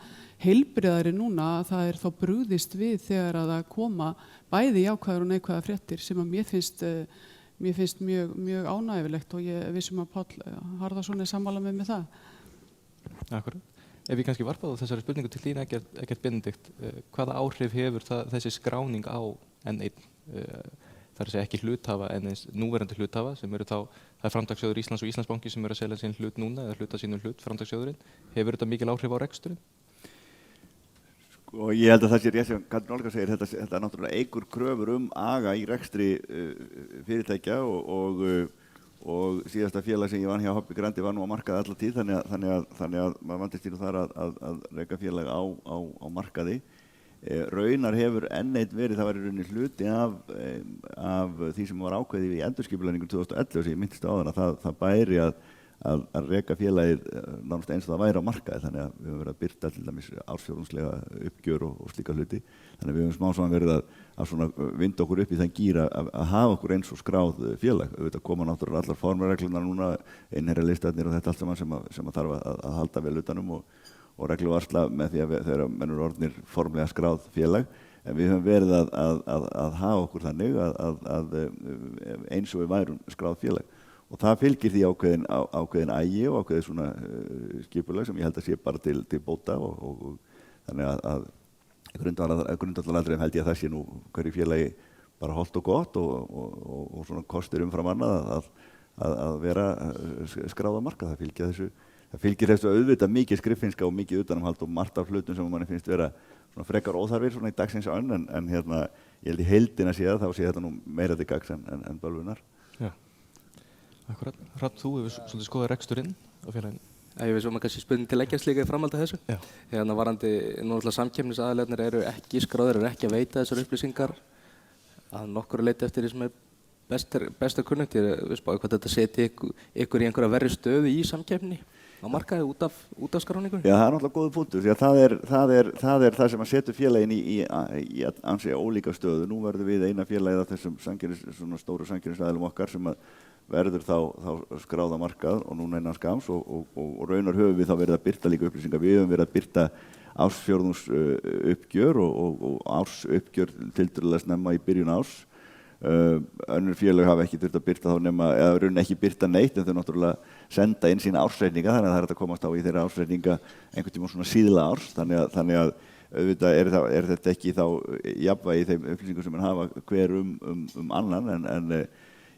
heilbrigðari núna að það er þá brugðist við þegar að það koma bæði jákvæðar og neikvæðar fréttir sem að mér finnst mjög ánægilegt og ég vissum að Páll Harðarson er sammála með það. Akkurat. Ef ég kannski varpa á þessari spurningu til þín Eggert Benedikt, hvaða áhrif hefur þessi skráning á N1? Það er að segja ekki hluthafa en eins núverandi hluthafa sem eru þá, það er Framtakssjóður Íslands og Íslandsbanki sem eru að selja sinn hlut núna eða hluta sínum hlut, Framtakssjóðurinn. Hefur þetta mikil áhrif á reksturinn? Og ég held að það sé rétt sem Katrín Olga segir, þetta náttúrulega eykur kröfur aga í rekstri fyrirtækja og síðasta félag sem ég vann hjá Hobby Grandi var nú á markaði alla tíð þannig að maður vandist í þar að reka félag á markaði. Raunar hefur N1 verið, það var í rauninni hluti af því sem var ákveðið í endurskipulagningu 2011 sem ég minntist á þannig að það bæri að reka félagið nánast eins og það væri á markaði, þannig að við höfum verið að birta til dæmis ársfjórðungslega uppgjör og slíka hluti, þannig að við höfum smá saman verið að svona vinda okkur upp í þann gír að hafa okkur eins og skráð félag. Auðvitað koma náttúrulega allar formreglurnar núna, innherjalistatnir og þetta allt saman sem að þarf að halda vel utanum og regluvarsla með því að þegar menn eru orðnir formlega skráð félag, en við höfum verið að hafa okkur þannig að eins og við værum skráð félag. Og það fylgir því ákveðin ægi og ákveðið svona skipulag sem ég held að sé bara til bóta og þannig að grundvallaratriðum held ég að það sé nú hverju félagi bara hollt og gott og svona kostir umfram annað að vera skráð á markað. Það fylgir þessu auðvitað mikið skriffinnska og mikið utanumhald og margt af hlutum sem manni finnst vera svona frekar óþarfir svona í dagsins önn en hérna ég held í heildina sé þá sé þetta nú meira til gags en bölvunar. Já. Akkurat. Hrafn, þú hefur svolítið skoðað reksturinn á félaginu. Ég veist að maður kannski spurning til leggjast líka í framhaldi af þessu. Já. Hérna varandi, nú náttúrulega samkeppnisaðilarnir eru ekki skráðir, eru ekki að veita þessar upplýsingar að nokkru leyti eftir því sem er besta kunnugt. Ég veist bara hvað þetta seti ykkur í einhverja verri stöðu í samkeppni á markaði út af skráningu. Já, það er náttúrulega góður punktur. Það er það sem að setja félagin í ansi ólíka stöðu. Nú verðum við eina félagið af þessum svona stóru samkeppnisaðilum okkar sem að verður þá skráða markað og núna innan skams og raunar höfum við þá verið að birta líka upplýsingar. Við höfum verið að birta ársfjórðungs uppgjör og ársuppgjör tiltölulega snemma í byrjun árs. Önnur félög hafa ekki þurft að birta þá nema, eða raunin ekki birta neitt en þau náttúrulega senda inn sína ársreikninga þannig að það er hægt að komast á í þeirra ársreikninga einhvern tíma svona síðla árs þannig að auðvitað er þetta ekki þá jafnvægi í þeim upplýsingum sem mann hafa hver annan en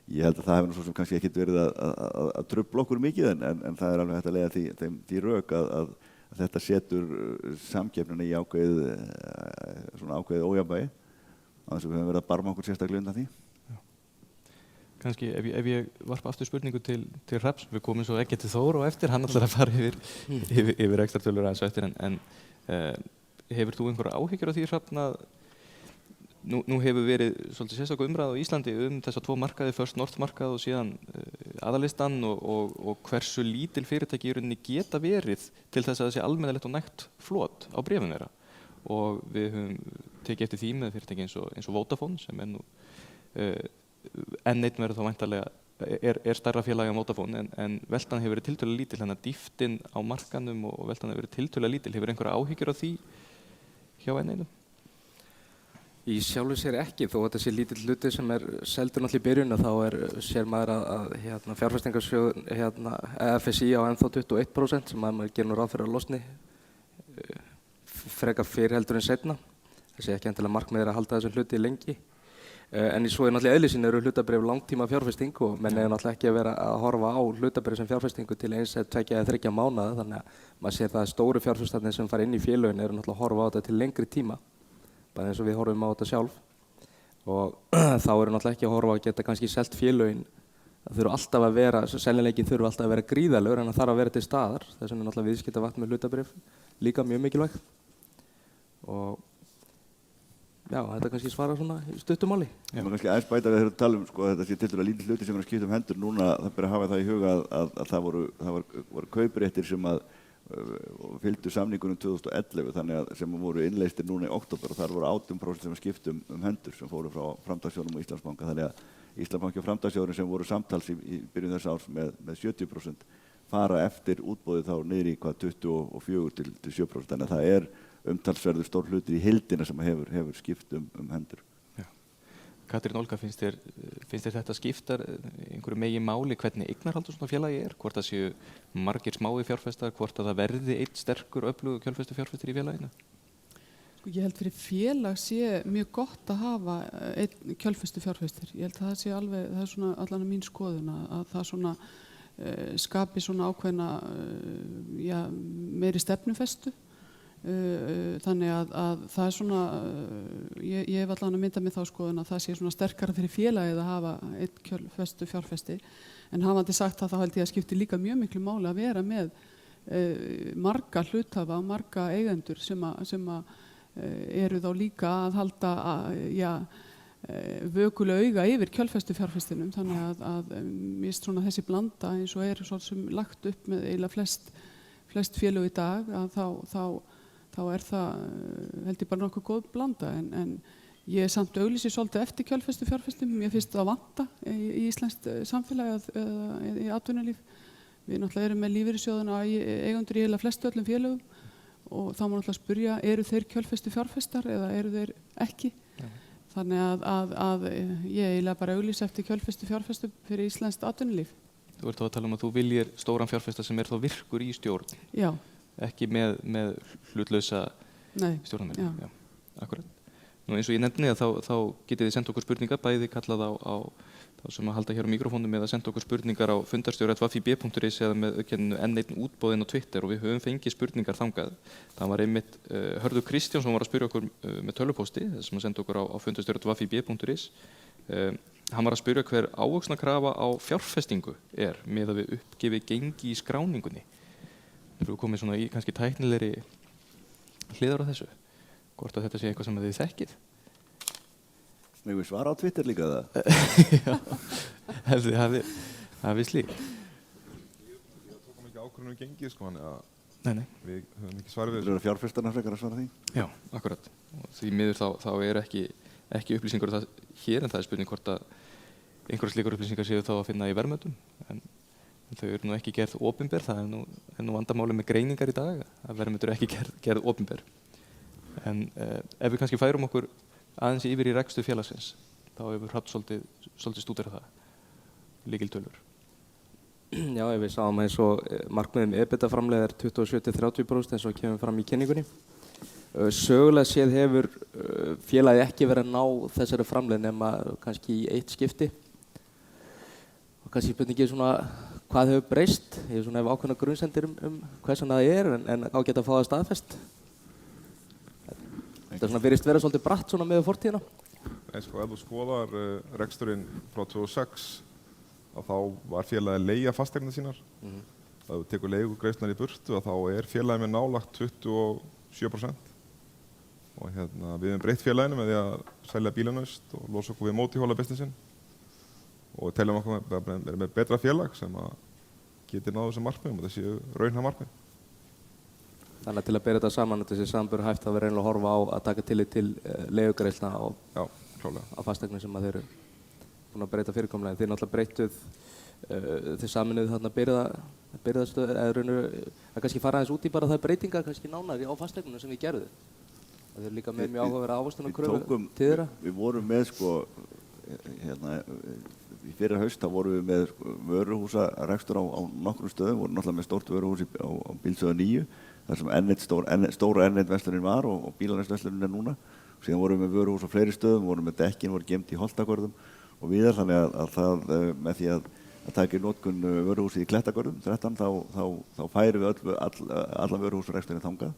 ég held að það hefur nú svo sem kannski ekkert verið að trufla okkur mikið en það er alveg hægt að leiða því rök að þetta setur samkeppnina í ákveðið ójafnvægi á þess að við höfum verið að barma okkur sérstaklega undan því. Já. Kannski ef ég varpa aftur spurningu til Hrafns, við komum svo ekki til Þór og eftir, hann ætlar að fara yfir ekstra tölur aðeins eftir en hefur þú einhverja áhyggjur af því Hrafn að Nú hefur verið svolítið sérstaklega umræða á Íslandi þessa tvo markaði, First North markað og síðan aðalistan og hversu lítil fyrirtæki í rauninni geta verið til þess að það sé almennilegt og nægt flot á bréfum þeirra. Og við höfum tekið eftir því með fyrirtæki eins og Vodafone sem nú enn einn verður þá væntanlega er stærra félagi en Vodafone en veltan hefur verið tiltölulega lítil, þannig að dýptin á markanum og veltan hefur verið tiltölulega lítil. Hefur einhverja áhyggjur af því hjá enn einum? Í sjálfu sér ekki, þó að þetta sé lítill hluti sem seldur náttúrulega í byrjun þá sér maður að fjárfestingarsjóð FSI á ennþá 21% sem maður gerir nú ráð fyrir að losni frekar fyrr heldur en seinna. Það sé ekki endilega markmiðið að halda þessum hluti lengi. En svo náttúrulega eðli sín eru hlutabréf langtíma fjárfesting og menn eru náttúrulega ekki að vera að horfa á hlutabréf sem fjárfestingu til 1, 2 eða 3 mánaða, þannig að maður sér það að stóru fjárfestarnir sem fara inn í félögin eru náttúrulega að horfa á þetta til lengri tíma. Bara eins og við horfum á þetta sjálf og þá eru náttúrulega ekki að horfa að geta kannski selt félögin, það þurfa alltaf að vera, seljanleikin þurfa alltaf að vera gríðarlegur en það þarf að vera til staðar, þess vegna er náttúrulega viðskiptavatn með hlutabréf líka mjög mikilvægt og já, þetta kannski svara svona í stuttu máli. Ég má kannski aðeins bæta við þegar við talum þetta sé tiltölulega lítill hluti sem er að skipta hendur núna, það ber að hafa það í huga að það voru kaupréttir sem fylgdu samningunum 2011 þannig að sem voru innleystir núna í október og þar voru 18% sem skiptum hendur sem fóru frá Framtakssjóðnum og Íslandsbanka þannig að Íslandsbanki og Framtakssjóðurinn sem voru samtals í byrjun þess árs með 70% fara eftir útboðið þá niður í 24 til 7% þannig að það er umtalsverður stór hlutur í heildina sem hefur skipt hendur. Katrín Olga, finnst þér þetta skiptar einhverju megin máli hvernig eignarhaldur svona félagi hvort það séu margir smái fjárfestar, hvort að það verði einn sterkur öflugur kjölfestufjárfestir í félaginu? Ég held fyrir félag sé mjög gott að hafa einn kjölfestufjárfestir. Ég held að það sé alveg, það er svona allan mín skoðun að það svona skapi svona ákveðna meiri stefnufestu. Þannig að það er svona, ég hef allan að mynda með þá skoðun að það sé svona sterkara fyrir félagið að hafa einn kjölfestu fjárfesti en hafandi sagt það þá held ég að skipti líka mjög miklu máli að vera með marga hluthafa og marga eigendur sem eru þá líka að halda vökulega auga yfir kjölfestufjárfestinum, þannig að mér finnst svona þessi blanda eins og svo sem lagt upp með eiginlega flest félög í dag, að þá það held ég bara nokkuð góð blanda, en ég samt auglýsi svolítið eftir kjölfestufjárfestum. Mér finnst það vanta í íslenskt samfélag eða í atvinnulíf. Við náttúrulega erum með lífeyrissjóðuna eigendur í eiginlega flestu öllum félögum og þá má náttúrulega spyrja, eru þeir kjölfestufjárfestar eða eru þeir ekki? Þannig að ég eiginlega bara auglýsi eftir kjölfestufjárfestum fyrir íslenskt atvinnulíf. Þú ert þá að tala að þú viljir stóran fjárfesta sem þá virkur í stjórn. Já. Ekki með hlutlausa stjórnarmenn. Já, akkurat. Nú eins og ég nefndi þá getið þið sendt okkur spurningar, bæði kallað á þá sem að halda hér á mikrofónum eða senda okkur spurningar á fundarstjóri@vafib.is eða með N1 útboðin á Twitter, og við höfum fengið spurningar þangað. Það var einmitt Hörður Kristjánsson var að spyrja okkur með tölvupósti sem að senda okkur á fundarstjóri@vafib.is. Hann var að spyrja hver ávöxtunarkrafa á fjárfestingu miðað við uppgefið gengi í skráningunni. Erum við komið svona í kannski tæknilegri hliðar á þessu? Hvort að þetta sé eitthvað sem þið þekkið? Megum við svara á Twitter líka það? Já, heldur þið hafið slík. Við tókum ekki ákvörðun gengið sko, þannig að Nei. við höfum ekki svarið við Þú eru fjárfestarna frekar að svara því? Já, akkurat. Og því miður þá er ekki upplýsingar það hér, en það er spurning hvort að einhverjar slíkar upplýsingar séu þá að finna í verðmætum. En þau eru nú ekki gerð opinber, það er nú vandamáli með greiningar í dag, að verðmætur eru ekki gerð opinber. En ef við kannski færum okkur aðeins yfir í rekstur félagsins, þá hefur Hrafn svolítið stúderað það, lykiltölur. Já, ef við sáum eins og markmiðum EBITDA-framlegð 27-30% eins og kemur fram í kynningunni. Sögulega séð hefur félagið ekki verið að ná þessari framlegð nema kannski í eitt skipti. Og kannski spurningið svona hvað hefur breyst. Ég hef ákveðna grunnsendir hversan það er, en á geta að fá það staðfest. Þetta virðist vera svolítið bratt svona með fortíðina. Nei, sko, ef þú skoðar reksturinn frá 2006, þá var félagið að leigja fasteignir sínar. Ef þú tekur leigugreiðslurnar í burtu, þá er félagið með nálagt 27%. Og við höfum breytt félaginu með því að selja bílanaust og losa okkur við mótíhóla businessin. Og teljum okkur með betra félag sem að geti náðu þessum markmiðum og þessi raunhæf markmið. Þannig að til að bera þetta saman, þessi samanburður hæft að vera einlega að horfa á að taka tillit til leigugreiðslna á fasteignum sem að þeir eru búin að breyta fyrirkomlega. Þeir náttúrulega breytuð, þeir saminuðu þarna byrðastöð, eða að kannski fara aðeins út í bara það breytingar kannski nánari á fasteignum sem við gerðum. Það er líka með mjög áhugaverða ávöxtunarkröfu til þeirra. Við vorum með í fyrra haust þá vorum við með vöruhúsarekstur á nokkrum stöðum, vorum náttúrulega með stórt vöruhús á Bílsöðu 9, þar sem stóra N1 verslunin var og bílanestverslunin er núna. Síðan vorum við með vöruhús á fleiri stöðum, vorum með dekkin, voru gemt í Holtagörðum og víðar, þannig að það með því að taka í notkun vöruhúsið í Klettagörðum 13 þá færum við allan vöruhúsreksturinn þangað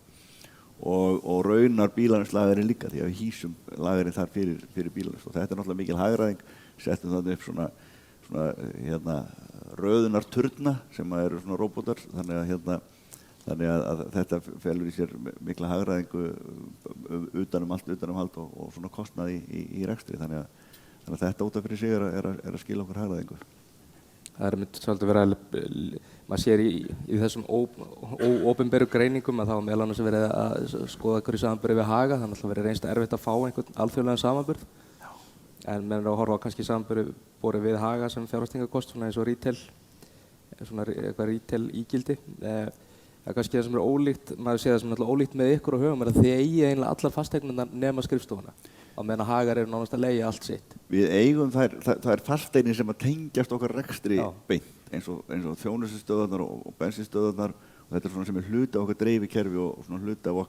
og raunar bílaneslagerinn líka því að við hýsum lagerinn þar fyrir bílanest og þetta er náttúrulega mikil hagræðing. Settum þannig upp svona röðunarturna sem eru svona róbótar, þannig að þetta felur í sér mikla hagræðingu utanum hald og svona kostnað í rekstri, þannig að þetta út af fyrir sig er að skila okkur hagræðingu. Það er myndið svolítið verið að maður sér í þessum óopinberu greiningum að þá meðal annars verið að skoða hverju samanburði við Haga, þannig að það verið reynst erfitt að fá einhvern alþjóðlegan samanburð. En menn eru að horfa á kannski samanburði borið við Haga sem fjárfestingarkost, svona eins og retail, svona eitthvað retail ígildi. Það er kannski það sem er ólíkt, maður sé það sem er alltaf ólíkt með ykkur og höfum er að þið eigi eiginlega allar fasteignirnar nema skrifstofuna. Á meðan Hagar eru nánast að leigja allt sitt. Við eigum þær fasteignir sem að tengjast okkar rekstri beint, eins og þjónustustöðvarnar og bensinstöðvarnar og þetta er svona sem er hluti af okkar dreifikerfi og svona hluti af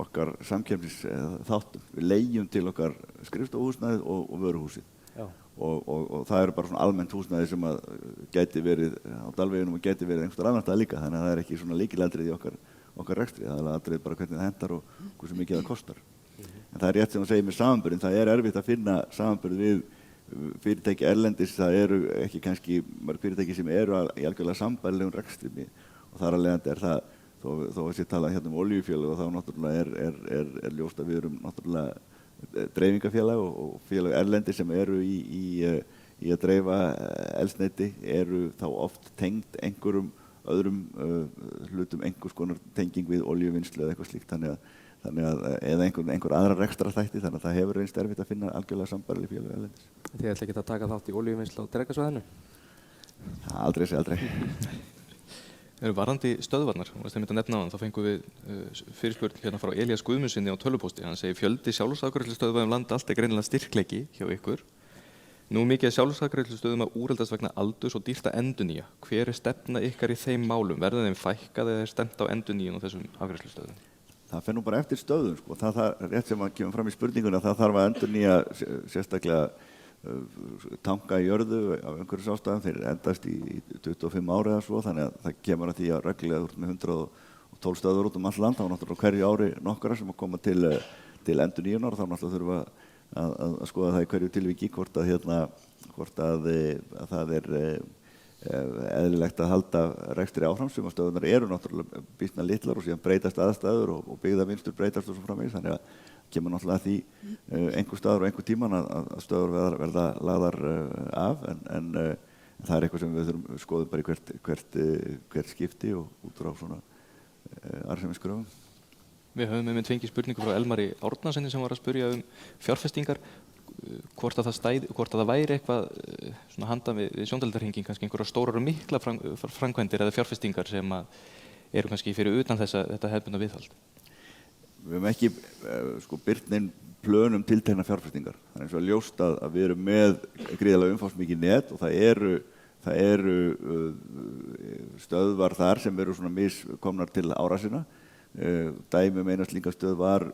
okkar samkeppnisþáttum. Við leigjum til okkar skrifstofuhúsnæðið og vöruhúsið. Og það eru bara svona almennt húsnæði sem að gæti verið á Dalveginum og gæti verið einhverstaðar annars staðar líka, þannig að það er ekki svona lykilatriði í okkar rekstri, það er atriði bara hvernig það hentar og hversu mikið það kostar. En það er rétt sem að segja með samanburðin, það er erfitt að finna samanburð við fyrirtæki erlendis, það eru ekki kannski mörg fyrirtæki sem eru í algjörlega sambærilegum rekstri og þar að leiðandi er það, þó að sé talað hérna olíufélög og þá náttúrulega er ljóst að við erum náttúrulega dreifingafélag og félag erlendi sem eru í að dreifa eldsneyti eru þá oft tengd einhverjum öðrum hlutum, einhvers konar tenging við olíuvinnslu eða eitthvað slíkt, þannig að eða einhver aðra rekstrarþætti, þannig að það hefur reynst erfitt að finna algjörlega sambærileg félag erlendis. Þið ætla ekki að taka þátt í olíuvinnslu á Drekasvæðinu? Aldrei sé aldrei. Varðandi stöðvarnar, og þess að mynda nefna á hann, þá fengum við fyrirspurn hérna frá Elías Guðmundsssyni á tölvupósti. Hann segir fjöldi sjálfsafgreiðslustöðva land allt greinilega styrkleiki hjá ykkur. Nú mikið sjálfsafgreiðslustöðum að úreldast vegna aldurs og dýrt að endurnýja. Hver stefna ykkar í þeim málum? Verða þeim fækkað eða stefnt á endurnýjun á þessum afgreiðslustöðum? Það fer nú bara eftir stöðum, sko. Það rétt sem að kemur fram í spurninguna, það þarf að endurnýja sérstaklega tanka í jörðu af einhverjum ástæðum. Þeir endast í 25 ári eða svo, þannig að það kemur að því að reglulega út með 112 stöður út all land. Það var náttúrulega hverju ári nokkra sem að koma til endurnýjunar og þá náttúrulega þurfa að skoða það í hverju tilviki hvort að það eðlilegt að halda rekstri áfram, sem að stöðunar eru náttúrulega býsna litlar og síðan breytast aðstæður og byggðavinstur breytast og svo framvegis, þannig að kemur náttúrulega að því einhver staður og einhver tíman að stöður verða lagðar af, en það er eitthvað sem við þurfum skoðum bara í hvert skipti og út frá svona arðsemiskröfum. Við höfum einmitt fengið spurningu frá Elmari Árnasyni sem var að spyrja fjárfestingar, hvort að það væri eitthvað svona handan við sjóndeildarhringinn, kannski einhverjar stórar og mikla framkvæmdir eða fjárfestingar sem eru kannski fyrir utan þetta hefðbundna viðhald. Við höfum ekki birt nein plön tiltekna fjárfestingar. Það er eins og ljóst að við erum með gríðarlega umfangsmikið net og það eru stöðvar þar sem eru svona miskomnar til ára sinna. Dæmi eina slíka stöð var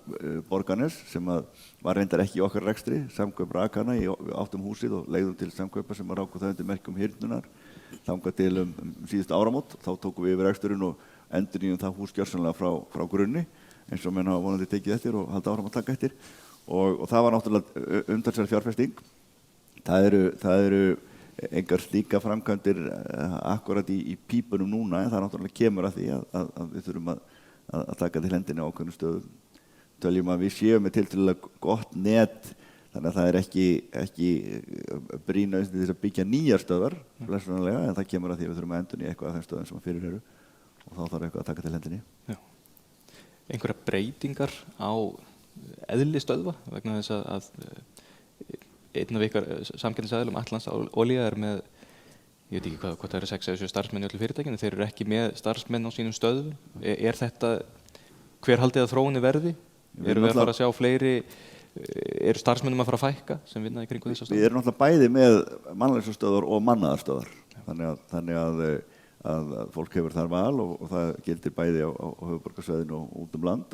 Borgarnes sem var reyndar ekki í okkar rekstri, Samkaup rakana í áttum húsið og leigðum til Samkaupa sem ráku það undir merkjum hyrnunar þangað til síðustu áramót. Þá tókum við yfir reksturinn og endurnýjum það hús gjörsamlega frá grunni eins og menn hafa vonandi tekið eftir og halda áfram að taka eftir og það var náttúrulega umtalsverð fjárfesting. Það eru engar slíka framkvæmdir akkurat í pípunum núna, en það náttúrulega kemur að því að við þurfum að taka til hendinni á ákveðnum stöðum. Töljum að við séum með tiltölulega gott net, þannig að það er ekki brýn nauðsyn til þess að byggja nýjar stöðvar, blessunarlega, en það kemur að því að við þurfum að endurnýja eitthvað af þeim stöðum sem fyrir eru og þá þarf eitthvað að taka til hendinni. Já. Einhverjar breytingar á eðli stöðva vegna þess að einn af ykkar samkeppnisaðilum, Atlansolía, er með, ég veit ekki hvað það eru 6 eða 7 starfsmenn í öllu fyrirtækinu, þeir eru ekki með starfsmenn á sínum stöðum. Er þetta, hver haldið að þróunin verði? Erum við að fara að sjá fleiri, eru starfsmennum að fara að fækka sem vinna í kringu þessa stöðu? Við erum náttúrulega bæði með mannleysastöðvar og mannaðarstöðvar, þannig að fólk hefur þar val og það gildir bæði á höfuðborgarsvæðinu og út land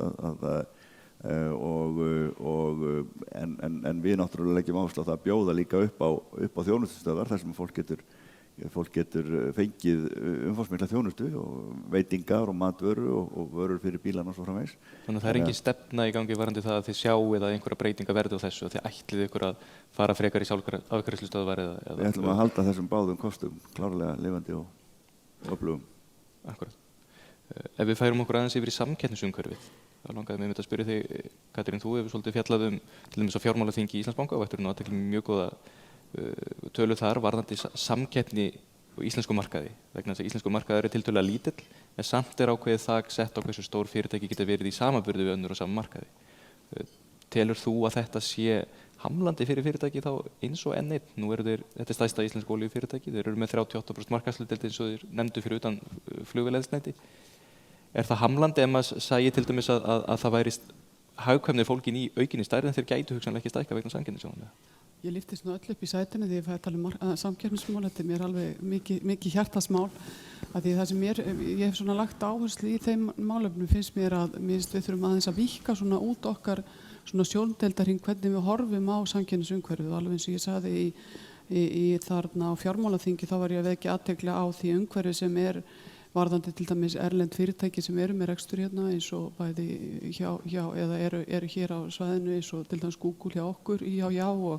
en við náttúrulega leggjum áherslu á það að bjóða líka upp á þjónustustöðvar þar sem fólk getur fengið umfangsmikla þjónustu og veitingar og matvöru og vörur fyrir bílana og svo framvegis. Þannig að það er engin stefna í gangi varðandi það að þið sjáið að einhverja breytinga verði á þessu og þið ætlið ykkur að fara frekar í afgreiðslustöðvar eða Við ætlum að halda þessum báðum kostum klárlega lifandi og öflugum. Akkurat. Ef við færum okkur aðeins yfir í samkeppnisumhverfið, þá langaði mig að spyrja þig, Katrín, þú hefur svolítið fjallað til dæmis á fjármálaþingi í Íslandsbanka og ættir nú að tekla mjög góða tölu þar varðandi samkeppni á íslensku markaði, vegna þess að íslensku markaður er tiltölulega lítill, en samt er ákveðið þak sett á hversu stór fyrirtæki geta verið í samanburði við önnur á sama markaði. Telur þú að þetta sé hamlandi fyrir fyrirtæki þá eins og N1? Nú eru þetta er stærsta íslensku olíufyrirtæki, þeir eru með 38% markaðshlutdeild eins og þeir nefndu fyrir utan flugvélaeldsneyti. Er það hamlandi ef maður sæi til dæmis að það væri hagkvæmni fólkin í aukinni stærri en þeir gætu hugsanlega ekki stækka vegna samkeppnissjónarmiða? Ég lyftist nú öll upp í sætinu því ég fæði að tala samkeppnismál, þetta er mér alveg mikið hjartasmál að því það sem ég hef svona lagt áherslu í þeim málefnum finnst mér að við þurfum aðeins að víkka svona út okkar svona sjóndeildarhring hvernig við horfum á samkeppnisumhverfið og alveg eins og ég sagði í þarna á fjármálaþingi þá var ég að vekja athygli á því umhverfið sem er varðandi til dæmis erlend fyrirtæki sem eru með rekstur hérna eins og bæði hjá eða eru hér á svæðinu eins og til dæmis Google hjá okkur hjá og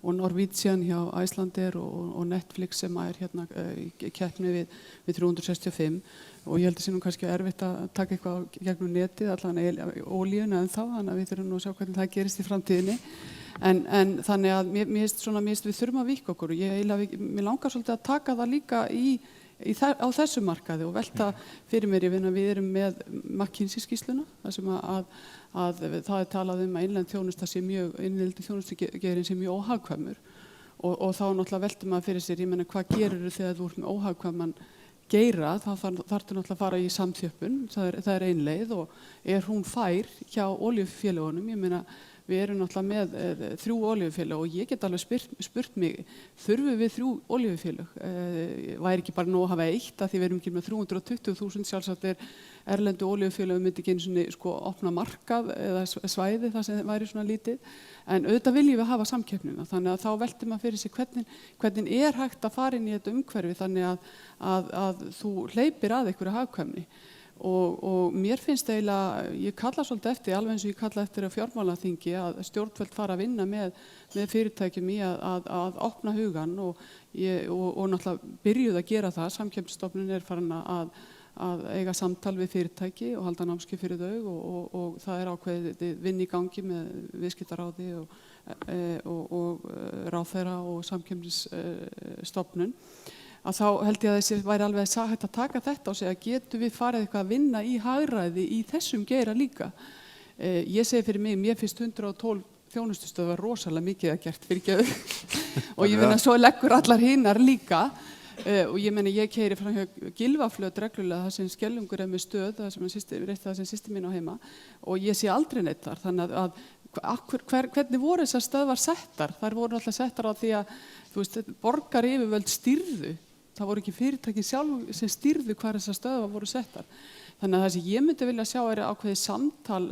og Norwegian hjá Icelandair og Netflix sem er hérna í keppni við 365 og ég held að sé nú kannski erfitt að taka eitthvað gegnum netið, allavega olíuna en þá, þannig að við þurfum nú að sjá hvernig það gerist í framtíðinni. En þannig að mér finnst við þurfum að víkka okkur og mér langar svolítið að taka það líka á þessu markaði og velta fyrir mér, við erum með McKinsey-skýrsluna, þar sem að það er talað að innlend þjónusta sé innlendu þjónustugeirinn sé mjög óhagkvæmur og þá náttúrulega veltir maður fyrir sér, ég meina hvað gerirðu þegar þú ert með óhagkvæman geira, þá þarftu náttúrulega að fara í samþjöppun, það er ein leið og hún fær hjá olíufélögunum, ég meina við erum náttúrulega með 3 olíufélög og ég get alveg spurt mig, þurfum við 3 olíufélög? Væri ekki bara nóg að hafa eitt að því við erum ekki með 320.000, sjálfsagt erlendu olíufélög myndi ekki einu sinni opna markað eða svæði það sem væri svona lítið, en auðvitað viljum við hafa samkeppnina, þannig að þá veltir maður fyrir sig hvernig er hægt að fara inn í þetta umhverfi þannig að þú hleypir að einhverju hagkvæmni. Og mér finnst eiginlega, ég kalla svolítið eftir, alveg eins og ég kalla eftir að fjármálaþingi að stjórnvöld fara að vinna með fyrirtækjum í að opna hugan og náttúrulega byrjuð að gera það, Samkeppnisstofnun farin að eiga samtal við fyrirtæki og halda námskeið fyrir þau og það ákveðið vinn í gangi með viðskiptaráði og ráðherra og Samkeppnisstofnun. Að þá held ég að þessi væri alveg hægt að taka þetta og segja getum við farið eitthvað að vinna í hagræði í þessum geira líka. Ég segi fyrir mig, mér finnst 112 þjónustustöðvar rosalega mikið að gert fyrir gjöf og ég finna svo leggur allar hinnar líka og ég meina ég keyri fram hjá Gylfaflöt reglulega það sem Skeljungur með stöð, það sem systir mín á heima og ég sé aldrei neitt þar, þannig að hvernig voru þessar stöðvar settar? Þær voru alltaf settar á því að borgaryfirvöld stýrðu. Það voru ekki fyrirtæki sjálf sem stýrðu hvar þessar stöðvar voru settar. Þannig að það sem ég myndi vilja sjá ákveðið samtal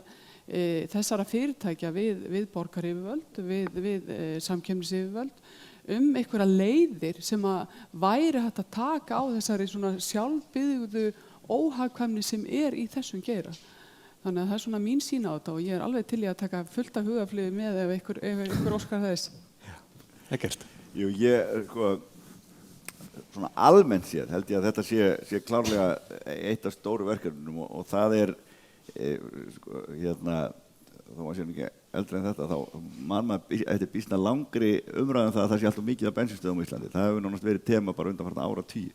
þessara fyrirtækja við borgaryfirvöld, við samkeppnisyfirvöld einhverja leiðir sem að væri hægt að taka á þessari svona sjálfbyggðu óhagkvæmni sem í þessum geira. Þannig að það svona mín sýn á þetta og ég alveg til í að taka fullt af hugafliði með ef einhver óskar þess. Ekkert. Jú, svona almennt séð held ég að þetta sé klárlega eitt af stóru verkefnum og það þó maður sé ekki eldri en þetta, þá maður býsna langri umræðum það að það sé alltaf mikið af bensínstöðum á Íslandi. Það hefur nánast verið tema bara undanfarna áratugi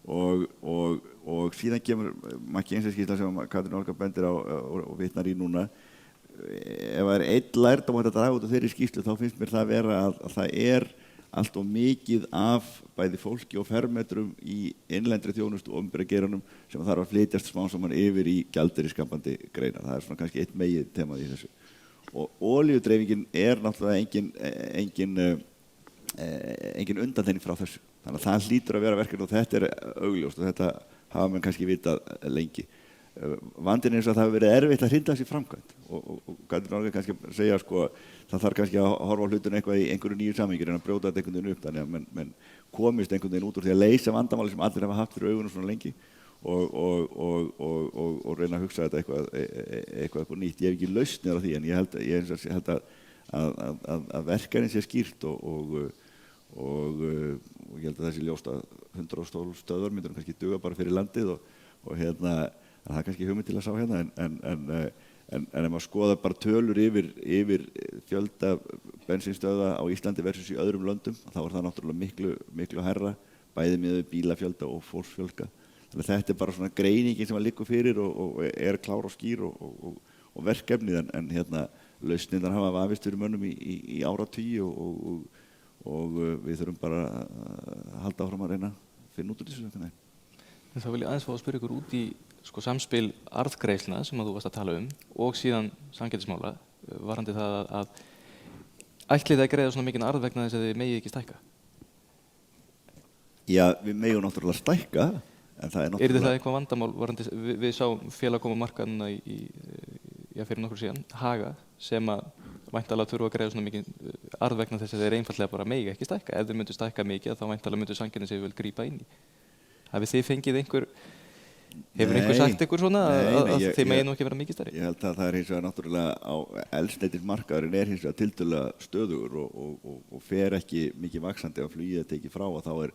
og síðan kemur McKinsey-skýrsla sem Katrín Olga bendir á og vitnar í núna. Ef það einn lærdóm að draga út af þeirri skýrslu þá finnst mér það vera að það allt of mikið af bæði fólki og fermetrum í innlendri þjónustu og opinbera geiranum sem þarf að flytjast smám saman yfir í gjaldeyrisskapandi greinar. Það svona kannski eitt megin temað í þessu. Og olíudreifingin náttúrulega engin undantekning frá þessu. Þannig að það hlýtur að vera verkefni og þetta augljóst og þetta hafa menn kannski vitað lengi. Vandinn að það hefur verið erfitt að hrinda þessi framkvæmd og Katrín Olga kannski að segja það þarf kannski að horfa á hlutun eitthvað í einhverju nýju samhengi en að brjóta þetta einhvern veginn upp þannig að menn komist einhvern veginn út úr því að leysa vandamáli sem allir hafa haft fyrir augunum svona lengi og reyna að hugsa þetta eitthvað nýtt. Ég hef ekki lausnir á því en ég held að verkefnin sé skýrt og ég held að þessi ljóst að 112 stöðvar myndur kannski duga bara fyrir landið og það kannski hugmynd til að sá en ef maður skoðar bara tölur yfir fjölda bensínstöðva á Íslandi versus í öðrum löndum þá það náttúrulega miklu hærra bæði með bílafjölda og fólksfjölda. Þannig að þetta bara svona greiningin sem liggur fyrir og klár og skýr og verkefnið en lausnirnar hafa vafist fyrir mönnum í áratugi og við þurfum bara að halda áfram að reyna að finna út úr þessu. En þá vil ég aðeins fá að spyrja ykkur út í samspil arðgreiðslna sem þú varst að tala og síðan samkeppnismála varðandi það að ætlið að greiða svona mikinn arð vegna þess að þið megið ekki stækka? Já, við megum náttúrulega stækka en það náttúrulega... Yrði það eitthvað vandamál varðandi, við sáum félag koma markaðina fyrir nokkur síðan, Haga, sem að væntanlega þurfa að greiða svona mikinn arð vegna þess að þeir einfaldlega bara megið ekki stækka. Ef þeir myndu stækka mikið þá væntanlega myndu samkeppnisyfirvöld grípa inn í. Hafið þið fengið Hefur einhver sagt ykkur svona að þið megið nú ekki vera mikið stærri? Ég held að það hins vegar náttúrulega á eldsneytismarkaðurinn hins vegar tiltölulega stöðugur og fer ekki mikið vaxandi ef flugið tekið frá og þá er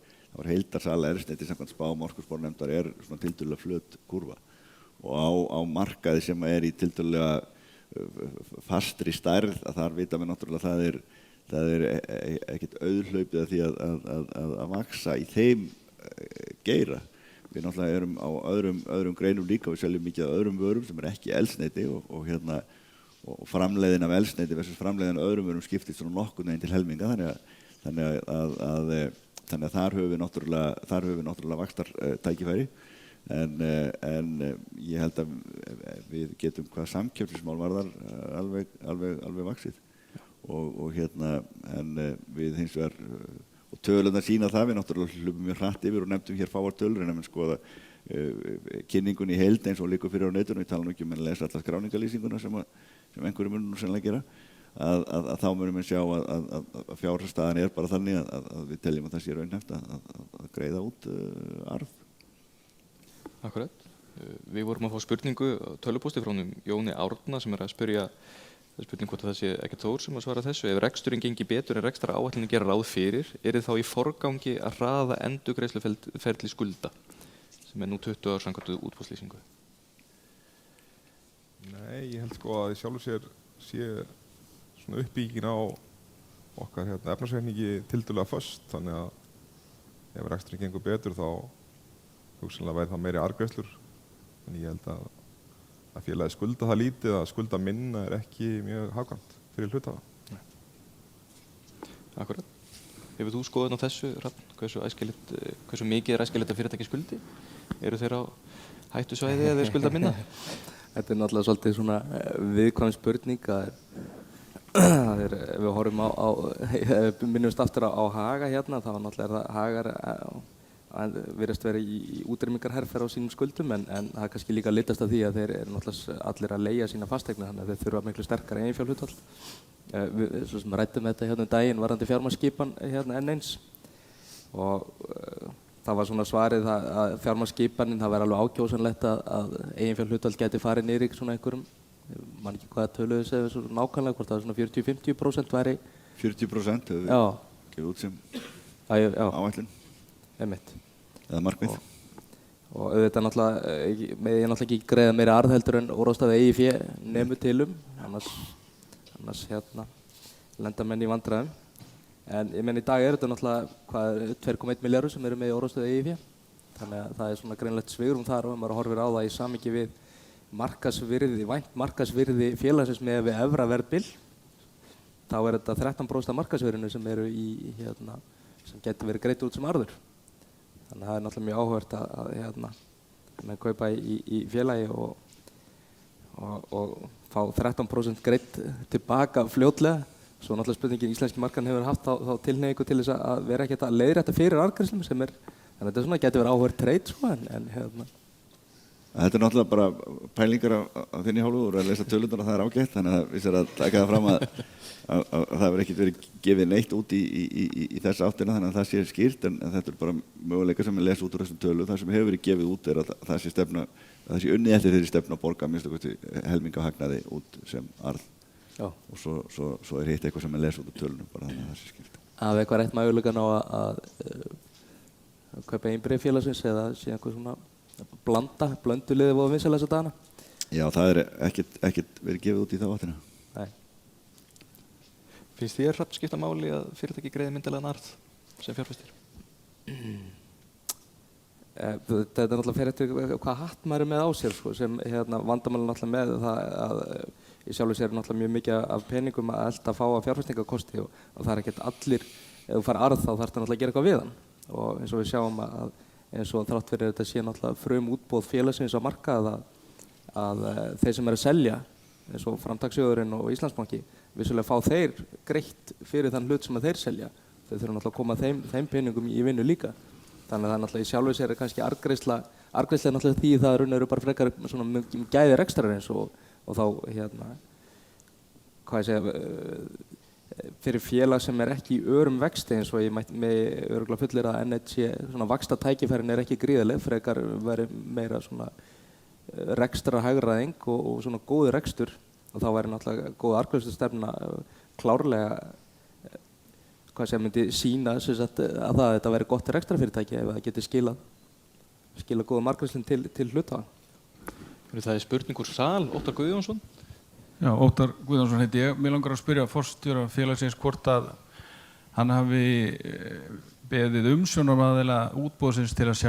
heildarsala eldsneytis samkvæmt spám orkuspárnefndar svona tiltölulega flöt kurva og á markaði sem í tiltölulega fastri stærð að þar vita við náttúrulega það er ekkert auðhlaupið að því að vaxa í þeim geira. Við náttúrulega erum á öðrum greinum líka, við seljum mikið af öðrum vörum sem ekki eldsneyti og framleiðin af eldsneyti versus framleiðin af öðrum vörum skiptist svona nokkurn veginn til helminga þannig að þar höfum við náttúrulega vaxtartækifæri en ég held að við getum hvað samkeppnismál varðar alveg vaxið og en við hins vegar og tölurnar sýna það, við náttúrulega hlupum mjög hratt yfir og nefndum hér fáar tölur en ef við skoða kynningun í heild eins og liggur fyrir á netinu, við tala nú ekki að lesa alla skráningarlýsinguna sem einhverju munum nú sennilega gera, að þá munum við sjá að fjárhagsstaðan bara þannig að við teljum að það sé raunhæft að greiða út arð. Akkurat. Við vorum að fá spurningu á tölvupósti frá Jóni Árna sem að spyrja það er spurning hvort að það sé Eggert Þór sem að svara þessu. Ef reksturinn gengi betur en rekstraráætlunin gera ráð fyrir, er þá í forgangi að hraða endurgreiðsluferli skulda sem nú 20 ár samkvæmt útboðslýsingu? Nei, ég held sko að í sjálfu sér sé svona uppbyggingin á okkar efnarsreikningi tiltölulega föst, þannig að ef reksturinn gengur betur þá hugsanlega væri það meiri arðgreiðslur, en ég held að félagið skulda það lítið, að skulda minna ekki mjög hagkvæmt fyrir hluthafa. Akkurat. Hefur þú skoðun á þessu, Hrafn? Hversu mikið æskilegt að fyrirtæki skuldi? Eru þeir á hættusvæði eða þeir skulda minna? Þetta náttúrulega svolítið svona viðkvæm spurning ef við horfum ef við minnumst aftur á Haga hérna, þá náttúrulega Hagar virðast vera í útrýmingarherferð á sínum skuldum en það er kannski líka litast af því að þeir eru náttúrulega allir að leigja sína fasteigna þannig að þeir þurfa miklu sterkara eiginfjárhlutfall. Við svo sem ræddum þetta hérna daginn varðandi fjármagnsskipan hérna enn eins og það var svona svarið að fjármagnsskipanin það væri alveg ákjósanlegt að eiginfjárhlutfall geti farið niður í svona einhverjum man ekki hvað töluðu segja svo nákvæmlega hvort það var svona 40-50% væri 40% hefur við gefið út sem áætlun. Eða markmið. Og auðvitað náttúrulega, ég náttúrulega ekki greiða meira arð heldur en óráðstafað eigið fé nemur tilum, annars lenda menn í vandræðum. En ég menn í dag er þetta náttúrulega 2,1 milljarður sem eru með í óráðstafað eigið fé. Þannig að það er svona greinlegt svigrúm þar og maður horfir á það í samhengi við vænt markaðsvirði félagsins með efra verðbil. Þá er þetta 13% af markaðsvirðinu sem eru sem getur verið greitt út sem arður. Þannig að það er náttúrulega mjög áhugavert að kaupa í félagi og fá 13% greitt tilbaka fljótlega. Svo náttúrulega spurningin íslenski markaðurinn hefur haft þá tilhneigingu til þess að vera ekkert að leiðrétta fyrir arðgreiðslum sem þannig að þetta getur verið áhugavert trade sko en Þetta er náttúrulega bara pælingar af þinni hálfu og að lesa tölurnar og það er ágætt þannig að við sér að taka það fram að það hefur ekkert verið gefið neitt út í þessa áttina þannig að það sé skýrt en þetta er bara möguleika sem við lesum út úr þessum tölum. Það sem hefur verið gefið út er að það sé unnið eftir þeirri stefnu að borga minnstakosti helming af hagnaði út sem arð. Já. Og svo er hitt eitthvað sem við lesum út úr tölunum bara þannig að það sé skýrt. Að eitthvað rétt möguleikan á að kaupa eigin bréffélagsins eða sé eitthvað svona blönduliði voru vinsæl þessa dagana? Já, það er ekkert verið gefið út í þá áttina. Nei. Finnst þér Hrafn skipta máli að fyrirtæki greiði myndarlegan arð sem fjárfestir? Þetta er náttúrulega fyrir eftir hvað hatt maður er með á sér sko, sem vandamálið náttúrulega með það að í sjálfu sér náttúrulega mjög mikið af peningum að elta að fá að fjárfestingarkosti og það er ekkert allir, ef þú fær arð þá þarf það náttúrulega að gera eitthvað við hann og eins og við sjáum að eins og þrátt fyrir þetta sé náttúrulega frum útboð félagsins á markað að þeir sem eru að selja eins og Framtakssjóðurinn og Íslandsbanki vissulega fá þeir greitt fyrir þann hlut sem að þeir selja. Þeir þurfa náttúrulega að koma þeim peningum í vinnu líka. Þannig að það er náttúrulega í sjálfu sér kannski arðgreiðsla er náttúrulega því það raun eru bara frekar svona gæði rekstrarins og þá hvað ég segja fyrir félag sem ekki í örum vexti eins og ég með örugglega fullir að NHC svona vaxtatækifærin ekki gríðarleg, frekar væri meira svona rekstrarhagræðing og svona góður rekstur og þá væri náttúrulega góð arðgreiðslustefna klárlega hvað sem myndi sýna að þetta væri gott rekstrarfyrirtæki ef það geti skilað góðum arðgreiðslum til hluthafa. Það spurning úr sal, Óttar Guðjónsson. Já, Óttar Guðjónsson heiti ég. Mér langar að spyrja forstjóra félagsins hvort að hann hafi beðið umsjónaraðila útboðsins til að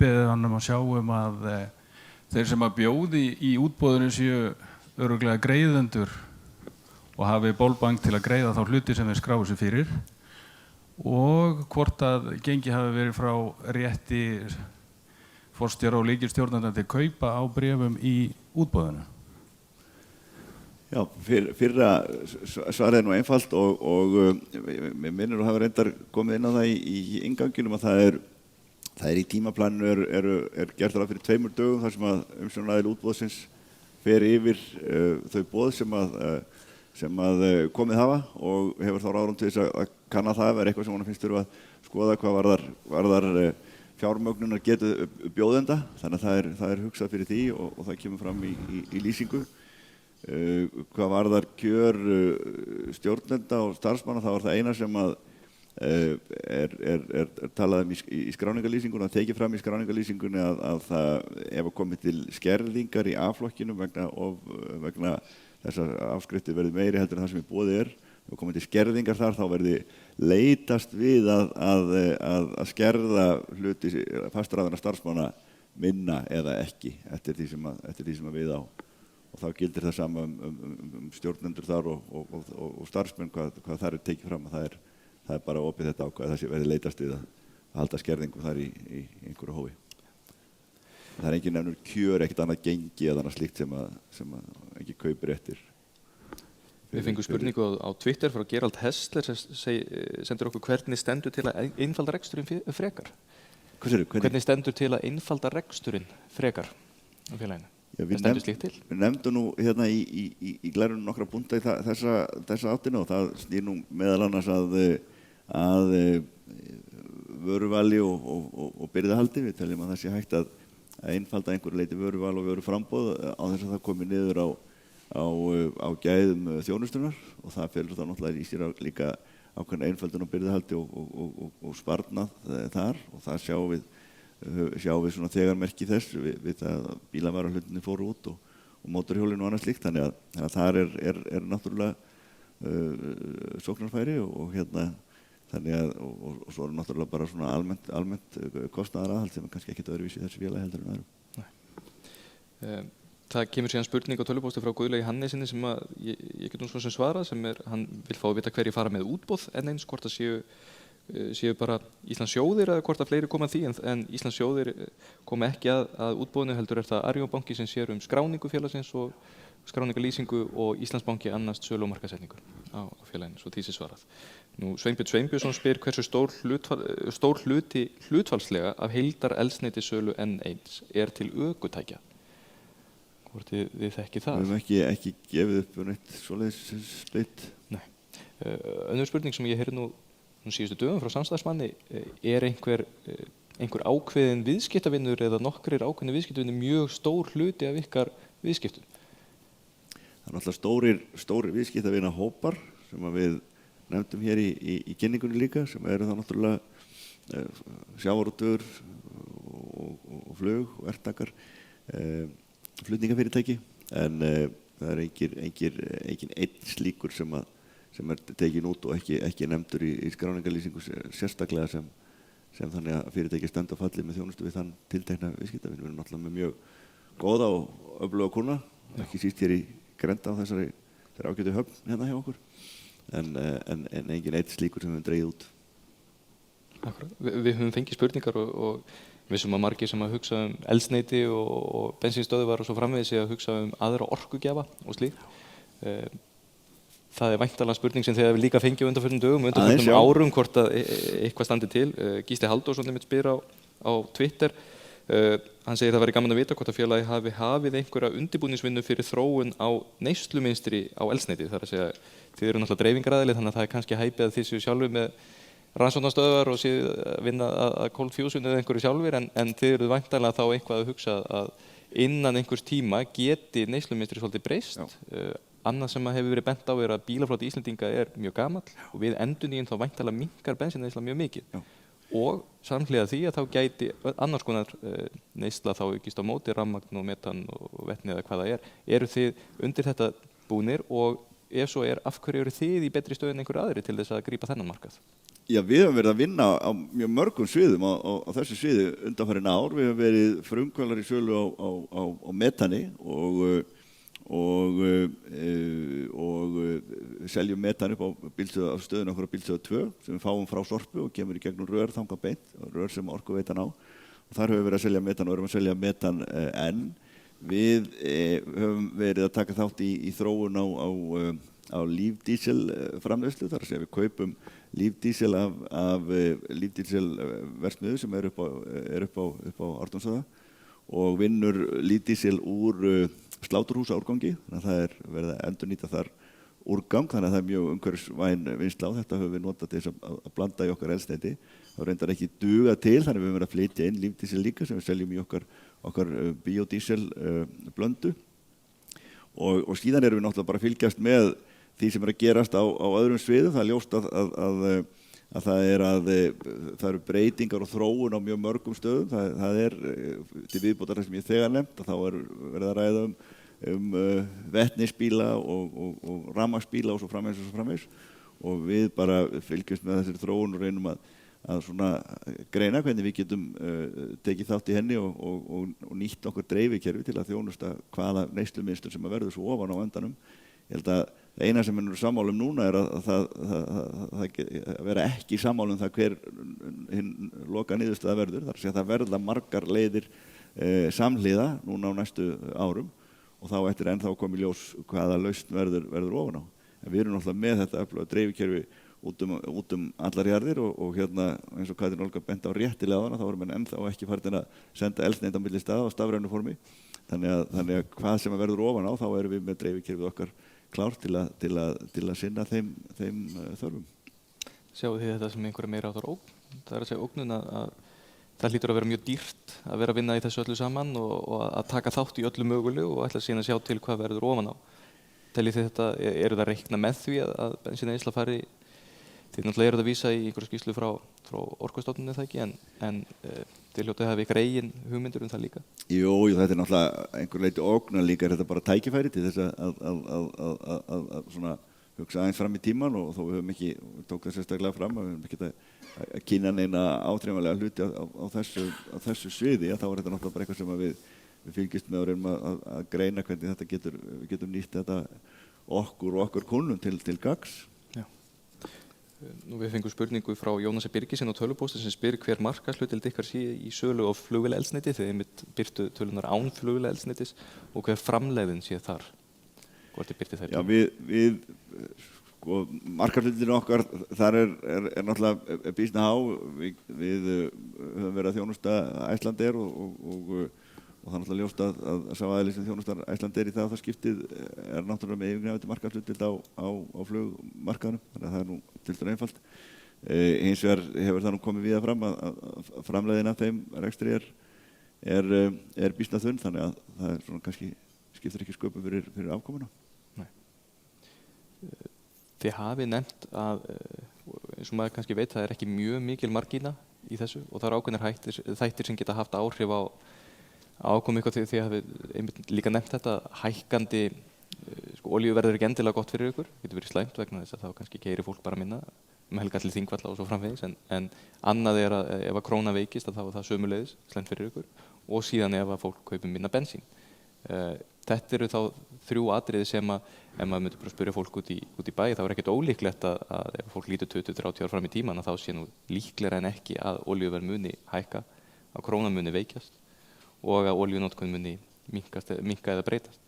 beðið hann að sjá að þeir sem að bjóði í útboðinu séu örugglega greiðendur og hafi bólbank til að greiða þá hluti sem þeir skráu sig fyrir og hvort að gengi hafi verið frá rétti forstjóra og lykilstjórnanda til kaupa á bréfum í útboðinu. Já, fyrra svarið nú einfalt og mér minnir að hafa reyndar komið inn á það í innganginum að það er í tímaplaninu er gert ráð fyrir 2 dögum þar sem að umsjónaraðili útboðsins fer yfir þau boð sem að komið hafa og hefur þá ráðrúm til þess að kanna það er eitthvað sem honum finnst þurfa að skoða hvað varðar fjármögnunar getu bjóðenda, þannig að það er hugsað fyrir því og það kemur fram í lýsingu. Hvað varðar kjör stjórnenda og starfsmanna, þá er það eina sem að er talað í skráningarlýsingunni, að tekið fram í skráningarlýsingunni að það ef að komið til skerðingar í A-flokkinu vegna þess að afskriftir verði meiri heldur en það sem í boði ef komið til skerðingar þar þá verði leitast við að skerða hluti fastráðinna starfsmanna minna eða ekki eftir því sem að við á. Og þá gildir það sama stjórnendur þar og starfsmenn hvað þar er tekið fram að það er bara opið þetta ákvæði það sé verið leitast við að halda skerðingum þar í einhverju hófi. Það er engin nefnur kjör, ekkert annað gengi eða annað slíkt sem að ekki kaupir eftir. Við fengum spurningu á Twitter frá Gerald Hessler sem sendur okkur hvernig stendur til að einfalda reksturinn frekar. Hvernig stendur til að einfalda reksturinn frekar á félaginu? Já, við nefndum nú hérna í glærunum nokkra punta í þessa áttina og það snýr nú meðal annars að vöruvali og birgðahaldi. Við teljum að það sé hægt að einfalda einhverju leyti vöruval og vöruframboð á þess að það komi niður á gæðum þjónustunar og það felur þá náttúrulega í sér líka ákveðna einföldun og birgðahaldi og sparnað þar og það sjáum við svona þegarmerki þess við það að bílavörahlutinni fóru út og mótorhjólinu og annað slíkt þannig að þar er náttúrulega sóknarfæri og hérna þannig að og svo er náttúrulega bara svona almennt kostnaðaraðhald sem er kannski ekkert öðruvísi í þessu félagi heldur en öðrum. Það kemur síðan spurning á tölvupósti frá Guðlaugi Hannesinni sem að ég get nú svona sem svarað sem hann vill fá að vita hverjir fara með útboð en eins hvort það séu bara Íslandssjóðir eða hvort að fleiri koma að því en Íslandssjóðir koma ekki að útboðinu heldur það Arion banki sem sér skráningu félagsins og skráningarlýsingu og Íslandsbanki annast sölu og markaðssetningu á félaginu, svo því sé svarað. Nú Sveinbjörn Sveinbjörnsson spyr hversu stór hluti hlutfallslega af heildar eldsneytisölu N1 er til ökutækja. Hvort þið þekkið það? Við höfum ekki gefið upp neitt svoleiðis splitt. Nei. Önnur spurning sem ég heyrði nú síðustu dögum frá samstarfsmanni er einhver ákveðin viðskiptavinur eða nokkrir ákveðin viðskiptavinur mjög stór hluti af ykkar viðskiptum? Það er náttúrulega stórir viðskiptavinahópar sem við nefndum hér í kynningunni líka sem eru þá náttúrulega sjávarútvegur og flug og verktakar flutningafyrirtæki en það er engin einn slíkur sem er tekin út og ekki nefndur í skráningarlýsingu sérstaklega sem þannig að fyrirtæki standa og falli með þjónustu við þann tiltekna viðskiptavin. Við erum náttúrulega með mjög góða og öfluga kuna, ekki síst hér í Grenda á þessari ágætu höfn hérna hjá okkur en engin einn slíkur sem við höfum dregið út. Akkurat. Við höfum fengið spurningar og vissum að margir sem að hugsa eldsneyti og bensínstöðvar og svo framvegis að hugsa aðra orkugjafa og slíkt. Það er væntanlega spurning sem þið hefur líka fengið undanförnum dögum, undanförnum árum hvort að eitthvað standi til. Gísli Halldórsson spyr á Twitter Hann segir það væri gaman að vita hvort að félagi hafi hafið einhverja undirbúningsvinnu fyrir þróun á neyslumynstri á eldsneyti. Það er að segja, þið eru náttúrulega dreifingaraðili þannig að það er kannski hæpið að þið séu sjálfur með rannsóknarstöðvar og séu að vinna að cold fusion eða einhverju sjálfur en þið eru væntanlega þá eitthvað að hugsa að innan einhvers tíma geti neyslumynstri svolítið breyst. Annað sem hefur verið bent á er að bílafloti Íslendinga er mjög gamall og við endurnýjun þá væntanlega minnkar bensínneysla mjög mikið. Og samhliða því að þá gæti annars konar neysla þá aukist á móti rafmagn og metan og vetni eða hvað það er. Eru þið undir þetta búnir og ef svo er, af hverju eru þið í betri stöðu en einhverju aðri til þess að grípa þennan markað? Já, við höfum verið að vinna á mjög mörgum sviðum á þessu sviði undanfarin ár. Við höfum verið frumkvöðlar í sölu á metani og seljum metan upp á stöðun okkur á bílstöð 2 sem við fáum frá Sorpu og kemur í gegnum rör þangað beint, rör sem Orkuveitan á. Og þar höfum við verið að selja metan og erum að selja metan enn. Við höfum verið að taka þátt í þróun á lífdísel framleiðslu, þar að segja við kaupum lífdísel af lífdíselverksmiðju sem er upp á Ártúnshöfða og vinnur lífdísel úr sláturhúsa úrgangi, þannig að það er verið að endurnýta þar úrgang, þannig að það er mjög umhverfisvæn vinnsla og þetta höfum við notað til þess að blanda í okkar eldsneyti. Það reyndar ekki duga til, þannig að við höfum verið að flytja inn lífdísel líka sem við seljum í okkar biodísel blöndu og síðan erum við náttúrulega bara að fylgjast með því sem er að gerast á öðrum sviðum. Það er ljóst að það eru breytingar og þróun á mjög mörgum stöðum. Það er til viðbótar það sem ég þegar nefnt að þá er verið að ræða vetnisbíla og rafmagnsbíla og svo framvegis og við bara fylgjumst með þessari þróun og reynum að svona greina hvernig við getum tekið þátt í henni og nýtt okkur dreifikerfi til að þjónusta hvaða neyslumynstur sem að verður svo ofan á endanum. Ég held að það eina sem við sammálum núna er að það vera ekki sammálum það hver hinn loka niðurstaða verður. Það er að segja að það verða margar leiðir samhliða núna á næstu árum og þá eftir ennþá komið ljós hvaða lausn verður ofan á. En við erum náttúrulega með þetta öfluga dreifikerfi út allar jarðir og hérna eins og Katrín Olga bent á réttilega á hana þá erum við ennþá ekki farin að senda eldsneyti á milli staða á stafrænu formi. Þannig að hvað sem verður ofan á þá erum við með dreifikerfið okkar klár til að sinna þeim þörfum. Sjáu þið þetta sem einhverja meira áttar ógn? Það er að segja ógnun að það hlýtur að vera mjög dýrt að vera að vinna í þessu öllu saman og að taka þátt í öllu mögulegu og ætla síðan að sjá til hvað verður ofan á. Teljið þið þetta, eru það reikna með því að bensínneysla fari? Þið náttúrulega eru það að vísa í einhverja skýrslu frá Orkustofnuninni það ekki en þið hljótið hafi ykkur eigin hugmyndur það líka? Jú, þetta er náttúrulega einhver leyti ógn en líka er þetta bara tækifæri til þess að svona hugsa aðeins fram í tíman og þó við höfum ekki, við tók það sérstaklega fram að við höfum ekki að kynna neina áþreifanlega hluti á þessu sviði, þá er þetta náttúrulega bara eitthvað sem við fylgjumst með og reynum að greina hvernig þetta við getum nýtt þetta okkur kunnum til gagns. Nú við fengum spurningu frá Jónasi Birgisson á tölvupósti sem spyr hver markaðshlutdeild ykkar sé í sölu á flugvélaeldsneyti þegar einmitt birtu tölunar án flugvélaeldsneytis og hver framleiðin sé þar. Hvort þið birtið þær? Já, sko, markaðshlutdeildin okkar þar er náttúrulega býsna há. Við höfum verið að þjónusta Icelandair og það er náttúrulega ljóst að sá aðili sem þjónustar Icelandair í það skiptið er náttúrulega með yfirgnæfandi markaðshlutdeild á flugmarkaðnum, þannig að það er nú tiltölulega einfalt. Hins vegar hefur það nú komið víða fram að framleiðin af þeim rekstri er býsna þunn, þannig að það er svona kannski skiptir ekki sköpum fyrir afkomuna. Nei. Þið hafið nefnt að, eins og maður kannski veit, það er ekki mjög mikil margína í þessu og það eru ákveðnir þættir sem geta haft áhrif á ákomu ykkur því að þið líka nefnt þetta hækkandi olíuverð er ekki endilega gott fyrir ykkur, getur verið slæmt vegna þess að þá kannski keyrir fólk bara minna helga til Þingvalla og svo framvegis en annað er að ef að króna veikist að þá er það sömuleiðis slæmt fyrir ykkur og síðan ef að fólk kaupir minna bensín. Þetta eru þá þrjú atriði sem að ef maður myndi bara spyrja fólk út í bæ þá er ekkert ólíklegt að ef fólk lítur 20-30 ár fram í tíman að þá sé nú líklegra en ekki að olíuverð muni hækka, að krónan muni veikjast og að olíunotkun muni minnka eða breytast.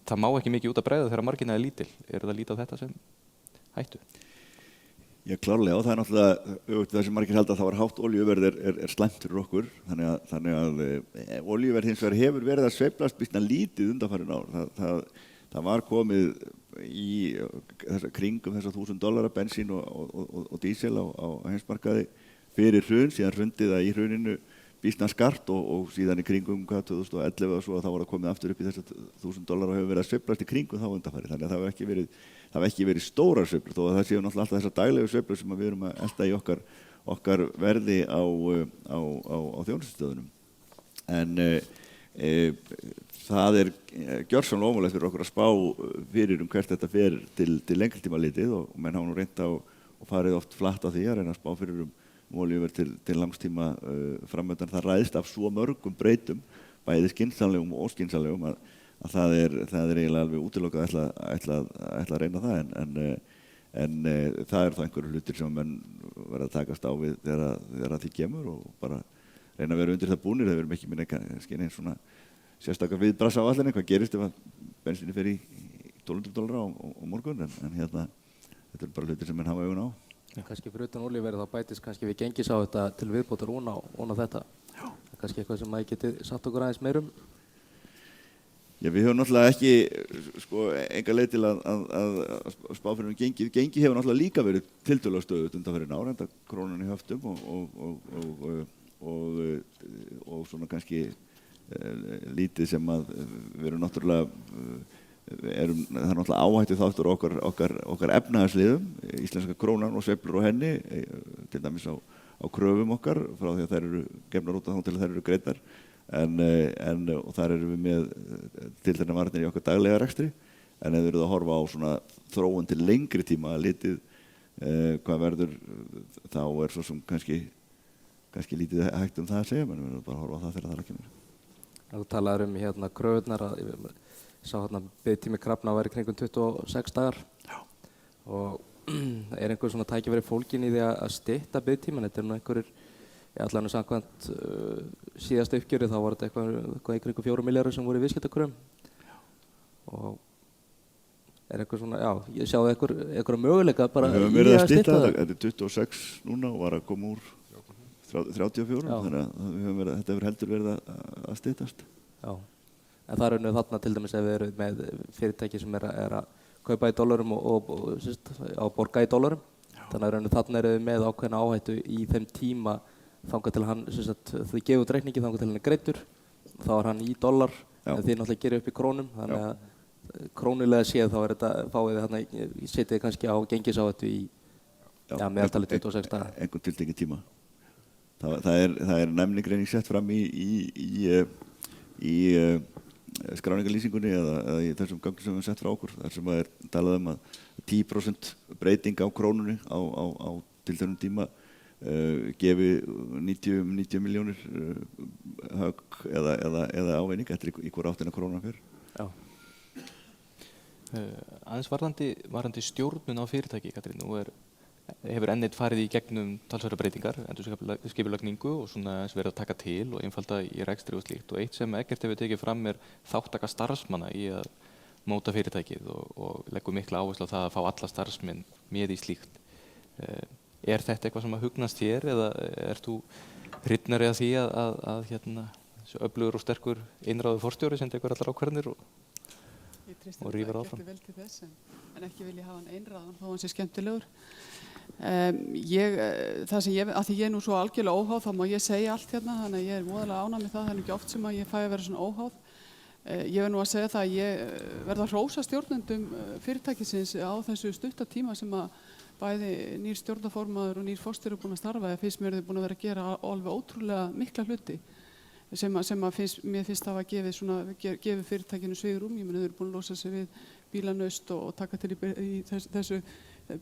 Það má ekki mikið út að bregða þegar margina er lítil. Er það lítið á þetta sem hættu? Já, klárlega, og það náttúrulega það sem margir halda að það var hátt olíuverð er slæmt fyrir okkur, þannig að olíuverð hins vegar hefur verið að sveiflast býsna lítið undanfarin ár. Það var komið í kringum þessa $1.000 bensín og dísel á heimsmarkaði fyrir hrun, síðan hrundið það í hruninu býsna skart og síðan í kringum 2011 og svo að það var að komið aftur upp í þessa $1.000 og hefur verið að sveiflast í kringum þá undanfari. Þannig að það hefur ekki verið stórar sveiflur, þó að það séu náttúrulega alltaf þessar daglegu sveiflur sem við erum að elta í okkar verði á þjónustustöðunum. En það gjörsamlega ómögulegt fyrir okkur að spá fyrir hvert þetta fer til lengri tíma litið og menn hafa nú reynt á og farið oft flatt á því að reyna að spá fyrir olíuverð til langstíma framöndan. Það ræðst af svo mörgum breytum, bæði skynsamlegum og óskynsamlegum að það er eiginlega alveg útilokað að ætla að reyna það en það eru þá einhverju hlutir sem menn verða að takast á við þegar því kemur og bara reyna að vera undir það búnir. Það verðum ekki minna einn svona sérstakar viðbragðs á allinni hvað gerist ef að bensinni fer í $1.200 á morgun en hérna þetta eru bara hlutir sem menn hafa augun á. En kannski fyrir utan olíuverð þá bætist kannski við gengis á þetta til viðbótar ofan á þetta. Já. Kannski eitthvað sem maður geti satt okkur aðeins meirum. Já, við höfum náttúrulega ekki enga leið til að spá fyrir gengið. Gengið hefur náttúrulega líka verið tiltölulega stöðugt undanfarin ár, enda krónan í höftum og svona kannski lítið sem að við erum náttúrulega það er náttúrulega áhættu þáttur okkar efnahagsliðum, íslenska krónan og sveiflur á henni, til dæmis á kröfum okkar frá því að þær eru gefnar út þá til að þær eru greiddar og þar erum við með tiltekna varnir í okkar daglega rekstri en ef við erum að horfa á svona þróun til lengri tíma litið hvað verður þá svo sem kannski lítið hægt það að segja, menn við erum bara að horfa á það þegar það kemur. Þú talaður hérna kröfurnar að sá biðtími krafna að vera kringum 26 dagar. Já. Og einhver svona tækifæri fólgin í því að stytta biðtíman? Þetta nú einhverjir, allavega samkvæmt síðasta uppgjöri þá var þetta eitthvað í kringum 4 milljarðar sem voru í viðskiptakröfum. Og einhver svona, já, ég sjáði einhverja möguleika bara í að verið að stytta þetta. Þetta er 26 núna og var að koma úr 34, þannig að þetta hefur heldur verið að styttast. Já. En það er rauninu þarna til dæmis ef við erum með fyrirtæki sem er að kaupa í dollarum og borga í dollarum. Þannig að rauninu þarna erum við með ákveðna áhættu í þeim tíma þangað til hann, þau gefa út reikningi þangað til hann er greiddur. Þá er hann í dollar en þið náttúrulega gerir upp í krónum. Þannig að krónulega séð þá er þetta, fáið þið þarna, setið kannski á gengisáhættu í meðaltali 26 daga. Einhvern tiltekinn tíma. Það er næmnigreining sett fram í skráningarlýsingunni eða í þessum gangum sem við sett frá okkur þar sem er talað að 10% breyting á krónunni á tilteknum tíma gefi 90 milljónir högg eða ávinning eftir í hvora áttina krónan fer. Já. Aðeins varðandi stjórnun á fyrirtæki, Katrín, nú hefur N1 farið í gegnum talsverðar breytingar, endurskipulagningu og svona verið að taka til og einfalda í rekstri og slíkt og eitt sem Eggert hefur tekið fram þáttaka starfsmanna í að móta fyrirtækið og leggur mikla áherslu á það að fá alla starfsmenn með í slíkt. Er þetta eitthvað sem að hugnast þér eða ert þú hrifnari af því að þessi öflugur og sterkur einráður forstjóri sem tekur allar ákvarðanir og rífur áfram? Ég treysti vel til þess en ekki vil ég hafa hann einráðan þó hann sé skemmtilegur. Það sem að því ég er nú svo algjörlega óháð þá má ég segja allt hérna þannig að ég er voðalega ánægð með það er ekki oft sem að ég fæ að vera svona óháð. Ég verð nú að segja það að ég verð að hrósa stjórnendum fyrirtækisins á þessu stutta tíma sem að bæði nýr stjórnarformaður og nýr forstjóri búin að starfa fyrst mér þau búin að vera að gera alveg ótrúlega mikla hluti sem mér finnst það að gefið fyrirtækinu svigrúm. Ég meni þau eru búin að losa sig við bílanaust og taka til í þessu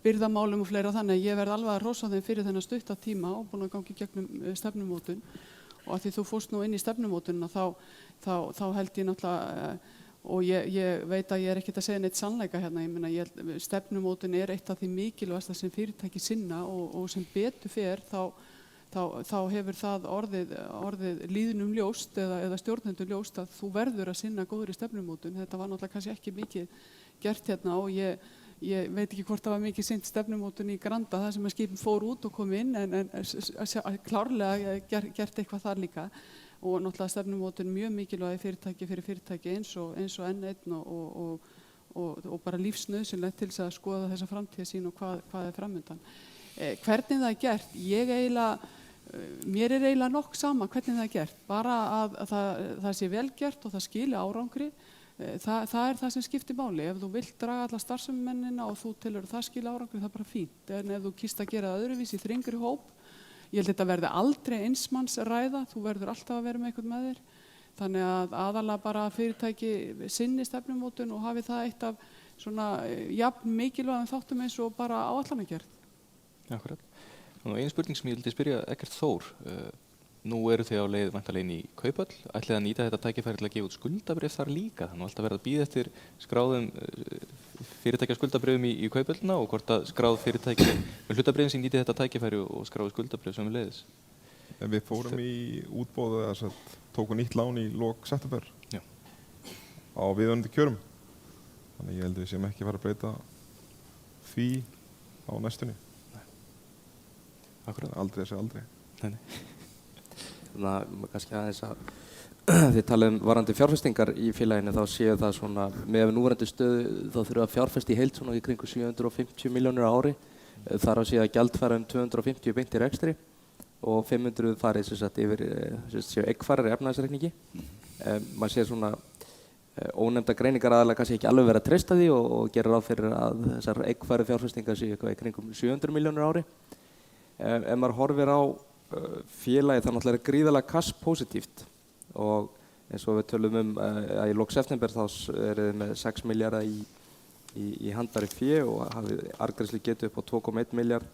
birgðamálum og fleira þannig að ég verð alveg að hrósa þeim fyrir þennan stutta tíma og búin að gangi gegnum stefnumótun og að því þú fórst nú inn í stefnumótunina þá held ég náttúrulega og ég veit að ég er ekkert að segja neitt sannleika hérna, ég meina stefnumótun er eitt af því mikilvægasta sem fyrirtæki sinna og sem betur fer þá hefur það orðið líðnum ljóst eða stjórnendum ljóst að þú verður að sinna góðri stefnumótun. Þetta var náttúrulega kannski ekki mikið gert hérna og Ég veit ekki hvort það var mikið sinnt stefnumótun í Granda þar sem að skipin fór út og kom inn en klárlega gert eitthvað þar líka og náttúrulega stefnumótun mjög mikilvæg fyrirtæki fyrir fyrirtæki eins og N1 og bara lífsnauðsynlegt til þess að skoða þessa framtíðarsýn og hvað framundan. Hvernig það gert? Mér eiginlega nokk sama hvernig það gert, bara að það sé vel gert og það skili árangri. Það það sem skiptir máli. Ef þú vilt draga alla starfsemennina og þú telur það skila árangri, það bara fínt. En ef þú kýst að gera það öðruvísi í þrengri hóp, ég held þetta verði aldrei einsmanns ræða, þú verður alltaf að vera með eitthvað með þér. Þannig að aðalega bara fyrirtæki sinni stefnumótun og hafi það eitt af svona jafn mikilvægum þáttum eins og bara áætlanagerð. Akkurat. Og einu spurning sem ég vildi spyrja Eggert Þór. Nú eru þið á leið væntanlega inn í Kauphöll. Ætlið að nýta þetta tækifæri til að gefa út skuldabréf þar líka. Þannig að alltaf verða að bíða eftir skráðum fyrirtækja skuldabréfum í Kauphöllina og hvort að skráð fyrirtæki með hlutabréfin sem nýti þetta tækifæri og skráðu skuldabréf sömuleiðis. En við fórum í útboð tóku nýtt lán í lok september á viðunandi kjörum. Þannig ég held að við séum ekki að fara að breyta því á næstunni. Akkurat. Aldrei þessi aldrei. Nei. Þannig að kannski aðeins að þið talið varandi fjárfestingar í félaginu þá séu það svona með núverandi stöðu þá þurfa að fjárfesta í heild svona í kringu 750 milljónir á ári. Þar á séu að gjaldfæra 250 beint í rekstri og 500 farið yfir séu eggfærar í efnahagsreikningi. Maður sér svona ónefnda greiningar aðalega kannski ekki alveg verið að treysta því og gera ráð fyrir að þessar eggfæru fjárfestingar séu eitthvað í kringum 700 milljónir á ári. Ef maður horfir á félagið þá náttúrulega gríðarlega cash-positíft og eins og við tölum að í lok september þá eru þið með 6 milljarða í handbæri fé og hafið arðgreiðslu getu upp á 2,1 milljarð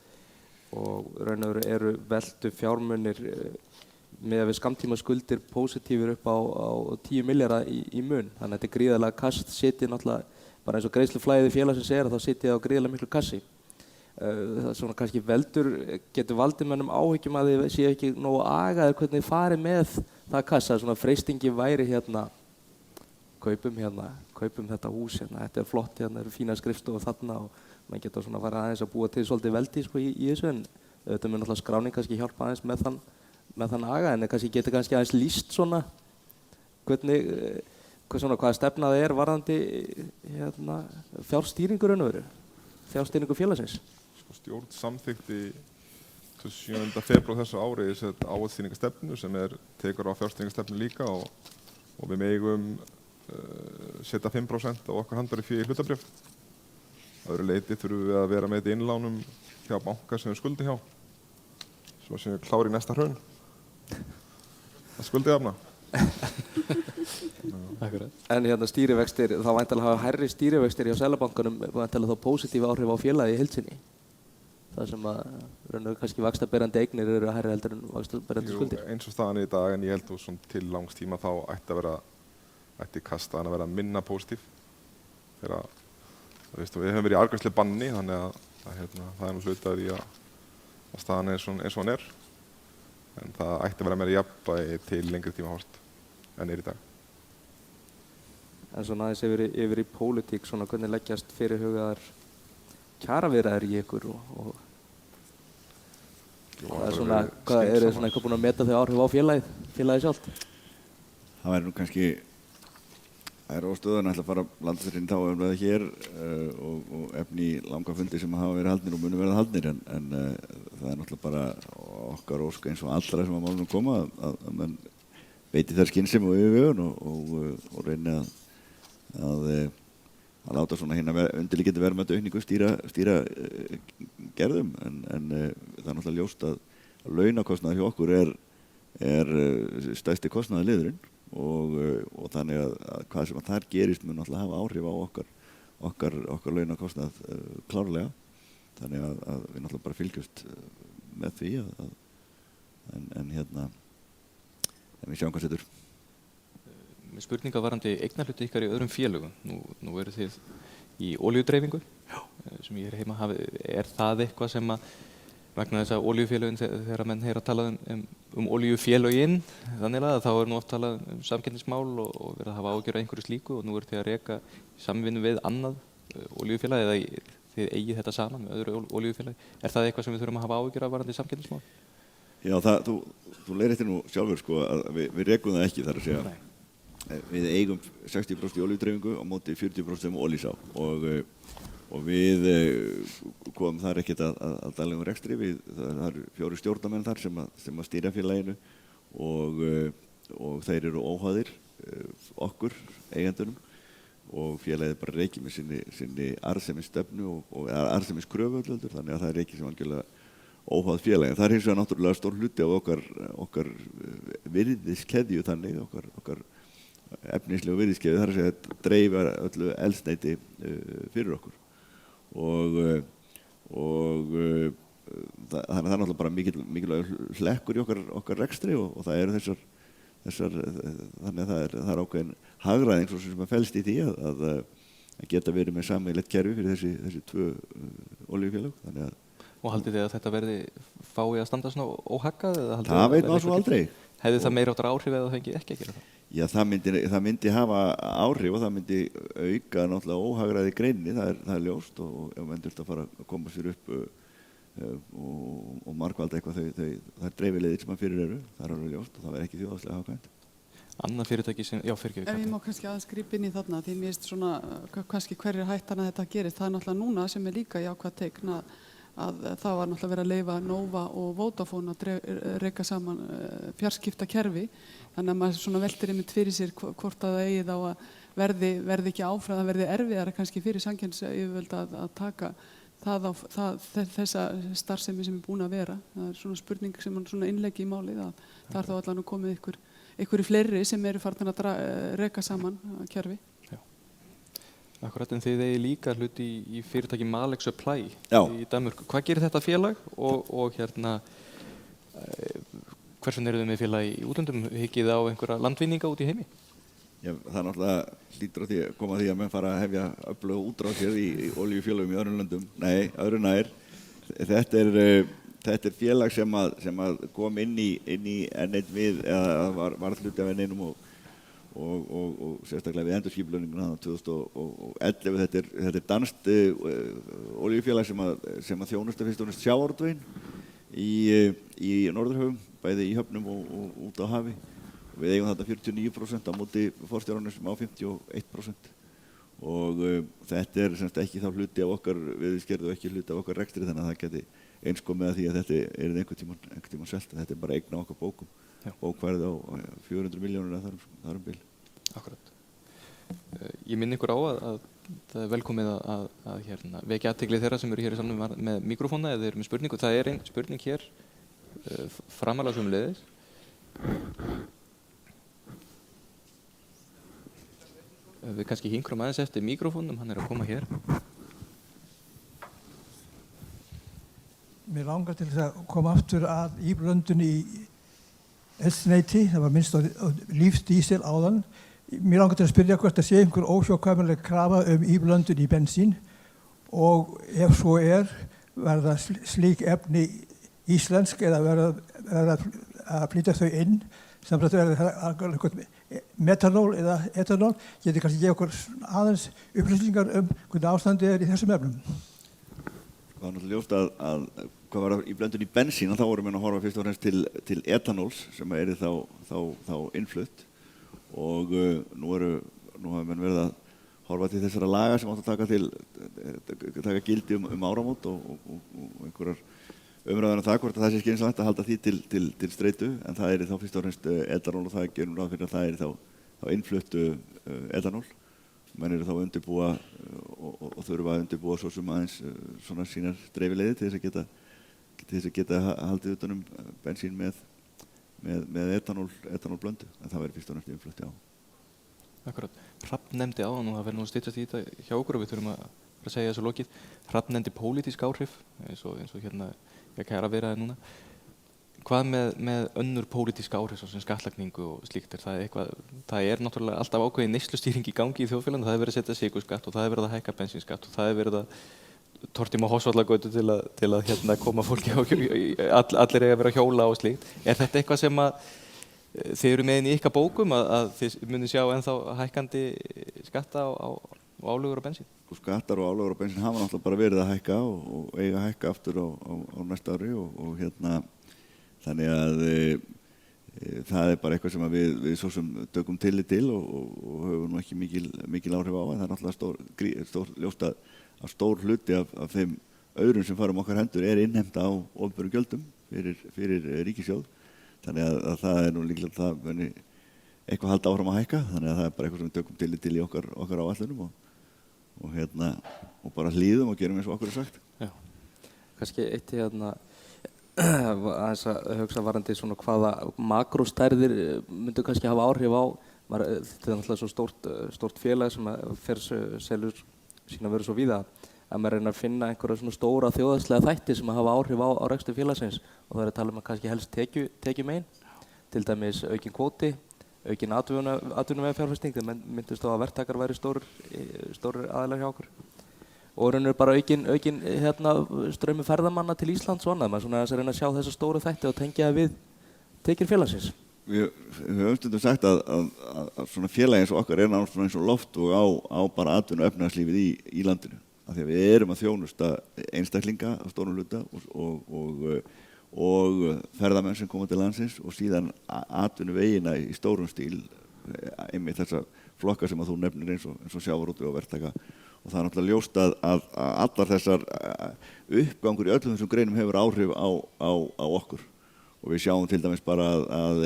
og raun og veru eru veltu fjármunir með við skammtíma skuldir positífur upp á 10 milljarða í mun. Þannig að þetta er gríðarlega cash sitið náttúrulega bara eins og greiðsluflæðið félagsins þá sitið á gríðarlega miklu cassi. Það svona kannski getur valdið mönnum áhyggjum að þið séu ekki nógu agaðir hvernig þið farið með það kassa, svona freistingi væri kaupum þetta hús þetta er flott þetta eru fína skrifstofu þarna og maður getur svona farið aðeins að búa til svolítið veldi í þessu en þetta mun náttúrulega skráning kannski hjálpa aðeins með þann aga en kannski getur kannski aðeins lýst svona hvaða stefna það er varðandi fjárstýringu raun og veru, fjárstýringu félagsins. Stjórn samþykkti 7. febrúar þessu ári áhaldstýringarstefnu sem tekur á fjárstýringarstefnu líka og við megum setja 5% á okkar handbæri fé í hlutabréf. Að öðru leyti þurfum við að vera með þetta innlánum hjá banka sem við skuldi hjá. Svo sem við klári í næsta hrun. Það skuldi jafna. En stýrivextir, þá væntanlega hafa hærri stýrivextir hjá Seðlabankanum væntanlega þá pósitíf áhrif á félagið í heild sinni. Það sem að raun og kannski vaxtaberandi eignir eru hærri heldur en vaxtaberandi skuldir. Jú, eins og staðan í dag en ég held að til langs tíma þá ætti kastaðan að vera minna pósitíf. Þegar við höfum verið í arðgreiðslu banni þannig að það er nú hlutað í að staðan eins og hann er. En það ætti að vera meira jafnvægi til lengri tíma horft en í dag. En svona aðeins yfir í pólitík, svona hvernig leggjast fyrirhugaðar kjaraviðræður í ykkur og það er svona, eru þið svona eitthvað búin að meta þau áhrif á félagið sjálft? Það væri nú kannski, það er óstöðan að fara landsfyririnn þá umræða hér og efni í langa fundi sem hafa verið haldnir og munu verið haldnir en það er náttúrulega bara okkar ósk eins og allra sem að málunum koma að menn veiti þær skynsemi og yfirvegun og reyni að láta svona hérna undirliggjandi verðmæta aukningu stýra gerðum en það er náttúrulega ljóst að launakostnaður hjá okkur er stærsti kostnaðarliðurinn og þannig að hvað sem að þar gerist mun náttúrulega hafa áhrif á okkar launakostnað klárlega þannig að við náttúrulega bara fylgjumst með því en við sjáum hvað setur. Spurninga varandi eignarhluti ykkar í öðrum félögum. Nú eru þið í olíudreifingu sem ég heima hafi. Er það eitthvað sem að vegna þess að olíufélögin þegar menn heyra að tala um olíufélögin þannig að þá er nú oft talað samkeppnismál og verið að hafa ágjör að einhverju slíku og nú eru þið að reka í samvinnu við annað olíufélagi eða þið eigið þetta saman með öðru olíufélagi. Það eitthvað sem við þurfum að hafa áhyggjur af varðandi samkeppnismál? Já, þú leiðréttir nú sjálfur sko að við rekum það ekki, þar að segja. Við eigum 60% í olíudreifingu á móti 40% olísá og við komum þar ekkert að daglegum rekstri. Það eru 4 stjórnarmenn þar sem að stýra félaginu og þeir eru óháðir okkur, eigendunum, og félagið bara reikið með sinni arðsemisstefnu og arðsemiskröfu, þannig að það er reikið sem algjörlega óháð félagið. Það er hins vegar náttúrulega stór hluti af okkar virðiskeðju, þannig okkar efnislegu virðiskeðju, þar að segja að dreifa öllu eldsneyti fyrir okkur og þannig að það er náttúrulega bara mikilvægur hlekkur í okkar rekstri og það eru þessar þannig að það er ákveðin hagræðing svo sem að felst í því að geta verið með sameiginlegt kerfi fyrir þessi 2 olíufélög. Og haldið þið að þetta fái að standa svona óhaggað? Það veit maður svo aldrei. Hefði það meiri áttar áhrif eða það fengi ekki að gera það? Já, það myndi hafa áhrif og það myndi auka náttúrulega óhagræði í greininni, það er ljóst, og ef menn þurft að fara að koma sér upp og margvalda eitthvað það er dreifileiðir sem að fyrir eru, það er alveg ljóst og það verður ekki þjóðhagslega hagkvæmt. Annað fyrirtæki sem, já, fyrirgefðu. Ef ég má kannski aðeins grípa inn í þarna, því mér finnst svona kannski hverjir hættan að þetta gerist, það er náttúrulega núna sem er líka jákvætt teikn að það var náttúrulega verið að leyfa Nova og Vodafone að reka saman fjarskiptakerfi, þannig að maður svona veltir einmitt fyrir sér hvort að það eigi þá að verði ekki áfram, það verði erfiðara kannski fyrir samkeppnisyfirvöld að taka þessa starfsemi sem er búin að vera. Það er svona spurning sem er svona innleggi í málið að það er þá allan að komið ykkur fleiri sem eru farin að reka saman kerfi. Akkurat, en þið eigi líka hlut í fyrirtæki Malex Supply í Danmörku. Hvað gerir þetta félag og hversun eru þið með félag í útlöndum? Hyggið á einhverja landvinninga út í heimi? Já, það er náttúrulega hlýtur á því að koma því að menn fara að hefja öflug útráð hér í olíufélögum í öðrum löndum. Nei, öðru nær. Þetta er félag sem að kom inn í N1 við, eða var hluti af N1 og sérstaklega við endurskipulagningu 2011. Þetta er danskt olíufélag sem að þjónusta fyrst og næst sjávarútveginn í Norðurhöfum, bæði í höfnum og út á hafi. Við eigum þetta 49% á móti forstjóranum sem á 51% og þetta er semst ekki þá hluti af okkar viðskiptakerfi og ekki hluti af okkar rekstri, þannig að það geti eins komið að því að þetta er einhvern tímann selt. Þetta er bara eign á okkar bókum. Bókfærið á 400 milljónir eða þar bil. Akkurat. Ég minn ykkur á að það er velkomið að vekja athygli þeirra sem eru hér í salnum með mikrofóna eða þeir eru með spurningu. Það er ein spurning hér framalega sömuleiðis. Við kannski hinkrum aðeins eftir mikrofónum, hann er að koma hér. Mér langar til þess að koma aftur að íblöndunni í eldsneyti, það var minnst á lífsdísil áðan. Mér langar til að spyrja hvort það sé einhver óhjákvæmileg krafa íblöndun í bensín og ef svo verða slík efni íslensk eða verða að flytja þau inn samt að verða metanól eða etanól. Getið kannski gefa okkur aðeins upplýsingar hvernig ástandið er í þessum efnum? Það er náttúrulega ljóst að hvað var í blöndun í bensín, þá vorum við að horfa fyrst og fremst til etanóls sem er þá innflutt og nú hafa menn verið að horfa til þessara laga sem átt að taka gildi áramót og einhverjar umræðan það hvort það sé skynsamlegt að halda því til streitu, en það er þá fyrst og fremst etanól og það gerum ráð fyrir að það er þá innfluttu etanól. Menn eru þá að undirbúa og þurfa að undirbúa svo sem aðeins svona sínar dreifileiðir til þess að geta haldið utan bensín með etanólblöndu, en það verður fyrst og fremst innflutt, já. Akkurat. Hrafn nefndi áðan og það verður nú að styttast í þetta hjá okkur og við þurfum að segja þessu lokið. Hrafn nefndi pólitísk áhrif, eins og hérna kæra viðræði núna. Hvað með önnur pólitísk áhrif sem skattlagningu og slíkt það er náttúrulega alltaf ákveðin neyslustýring í gangi í þjóðfélaginu, það er verið að setja sykurskatt og það er verið að hækka bensínskatt og það er verið að tortíma Hofsvallagötu til að koma fólki allir eiga að vera að hjóla og slíkt. Er þetta eitthvað sem að þið eru með inn í ykkar bókum að þið munið sjá ennþá hækkandi skatta og og álögur á bensín? Skattar og álögur á bensín hafa náttúrulega bara verið að hækka og eiga að hækka aftur á næsta ári og þannig að það er bara eitthvað sem við svo sem tökum tillit til og höfum nú ekki mikil áhrif á, en það er náttúrulega ljóst að stór hluti af þeim aurum sem fara okkar hendur er innheimta á opinberum gjöldum fyrir ríkissjóð, þannig að það er nú líklega það muni eitthvað halda áfram að hækka, þannig að það er bara eitthvað sem við tökum tillit til í okkar áætlunum og bara hlýðum og gerum eins og okkur er sagt. Já, kannski eitt aðeins að hugsa varandi svona hvaða makróstærðir myndu kannski hafa áhrif á, þetta er náttúrulega svo stórt félag sem selur sína vöru svo víða, að maður reyna að finna einhverja svona stóra þjóðhagslega þætti sem hafa áhrif á rekstur félagsins, og það er að tala um að kannski helst tekjumegin, til dæmis aukin kvóti, aukin atvinnuvegafjárfesting, þegar myndust á að verktakar væri stórir aðilar hjá okkur. Og raun bara aukin ströymur ferðamanna til Íslands og annað, maður svona að reyna að sjá þessa stóru þætti og tengja við tekjur félagsins. Við höfum stundum sagt að svona félagi eins og okkar er náttúrulega eins og loft og á bara atvinnu- og efnahagslífið í landinu, af því að við erum að þjónusta einstaklinga á stórum hluta og ferðamenn sem koma til landsins og síðan atvinnuvegina í stórum stíl, einmitt þessa flokka sem að þú nefnir eins og sjávarútveg og verktaka. Og það er náttúrulega ljóst að allar þessar uppgangur í öllum þessum greinum hefur áhrif á okkur. Og við sjáum til dæmis bara að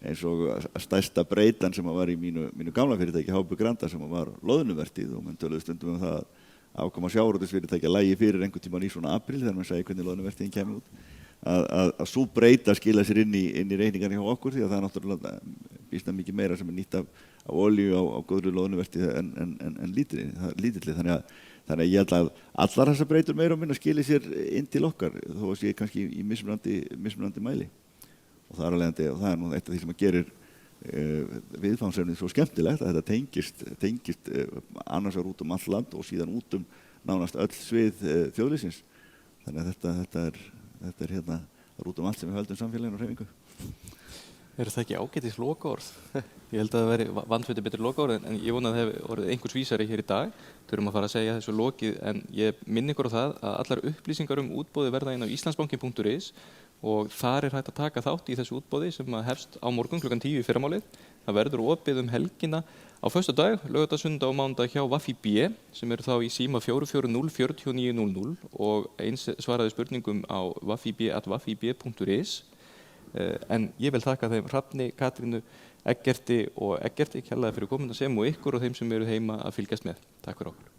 eins og stærsta breytan sem var í mínu gamla fyrirtæki, HB Granda, sem var loðnuvertíð, og menn töluðu stundum það að afkoma sjávarútvegsfyrirtækja lægi fyrir einhvern tímann í svona apríl þegar mann sagði hvernig loðnuvertíðin kemur út. Að sú breyta skila sér inn í reikningarnir hjá okkur, því að það er náttúrulega býsna mikið meira sem er nýtt af olíu á góðri loðnuvertíð en lítilli. Þannig að ég held að allar þessar breytur meira og minna skili sér inn til okkar, þó að sé kannski í mismunandi mæli. Og það er nú eitt af því sem að gerir viðfangsefnið svo skemmtilegt, að þetta tengist annars vegar út all land og síðan út nánast öll svið þjóðlífsins. Þannig að þetta er út allt sem við höldum samfélaginu og hreyfingu. Er það ekki ágætis lokaorð? Ég held að það veri vandföti betur lokaorð, en ég vona að það hefur orðið einhvers vísari hér í dag. Þurfum að fara að segja þessu lokið, en ég minn ykkur á það að allar upplýsingar útboði verða inn á islandsbanki.is og þar er hægt að taka þátt í þessu útboði sem hefst á morgun klukkan 10 í fyrramálið. Það verður opið helgina á föstudag, laugardag, sunnudag og mánudag hjá Vaffi B, sem eru þá í síma 440 4900 og eins svaraði spurningum á vaffib@vaffib.is. En ég vil þakka þeim Hrafni, Katrínu, Eggerti kærlega fyrir komuna sem og ykkur og þeim sem eru heima að fylgjast með. Takk fyrir okkur.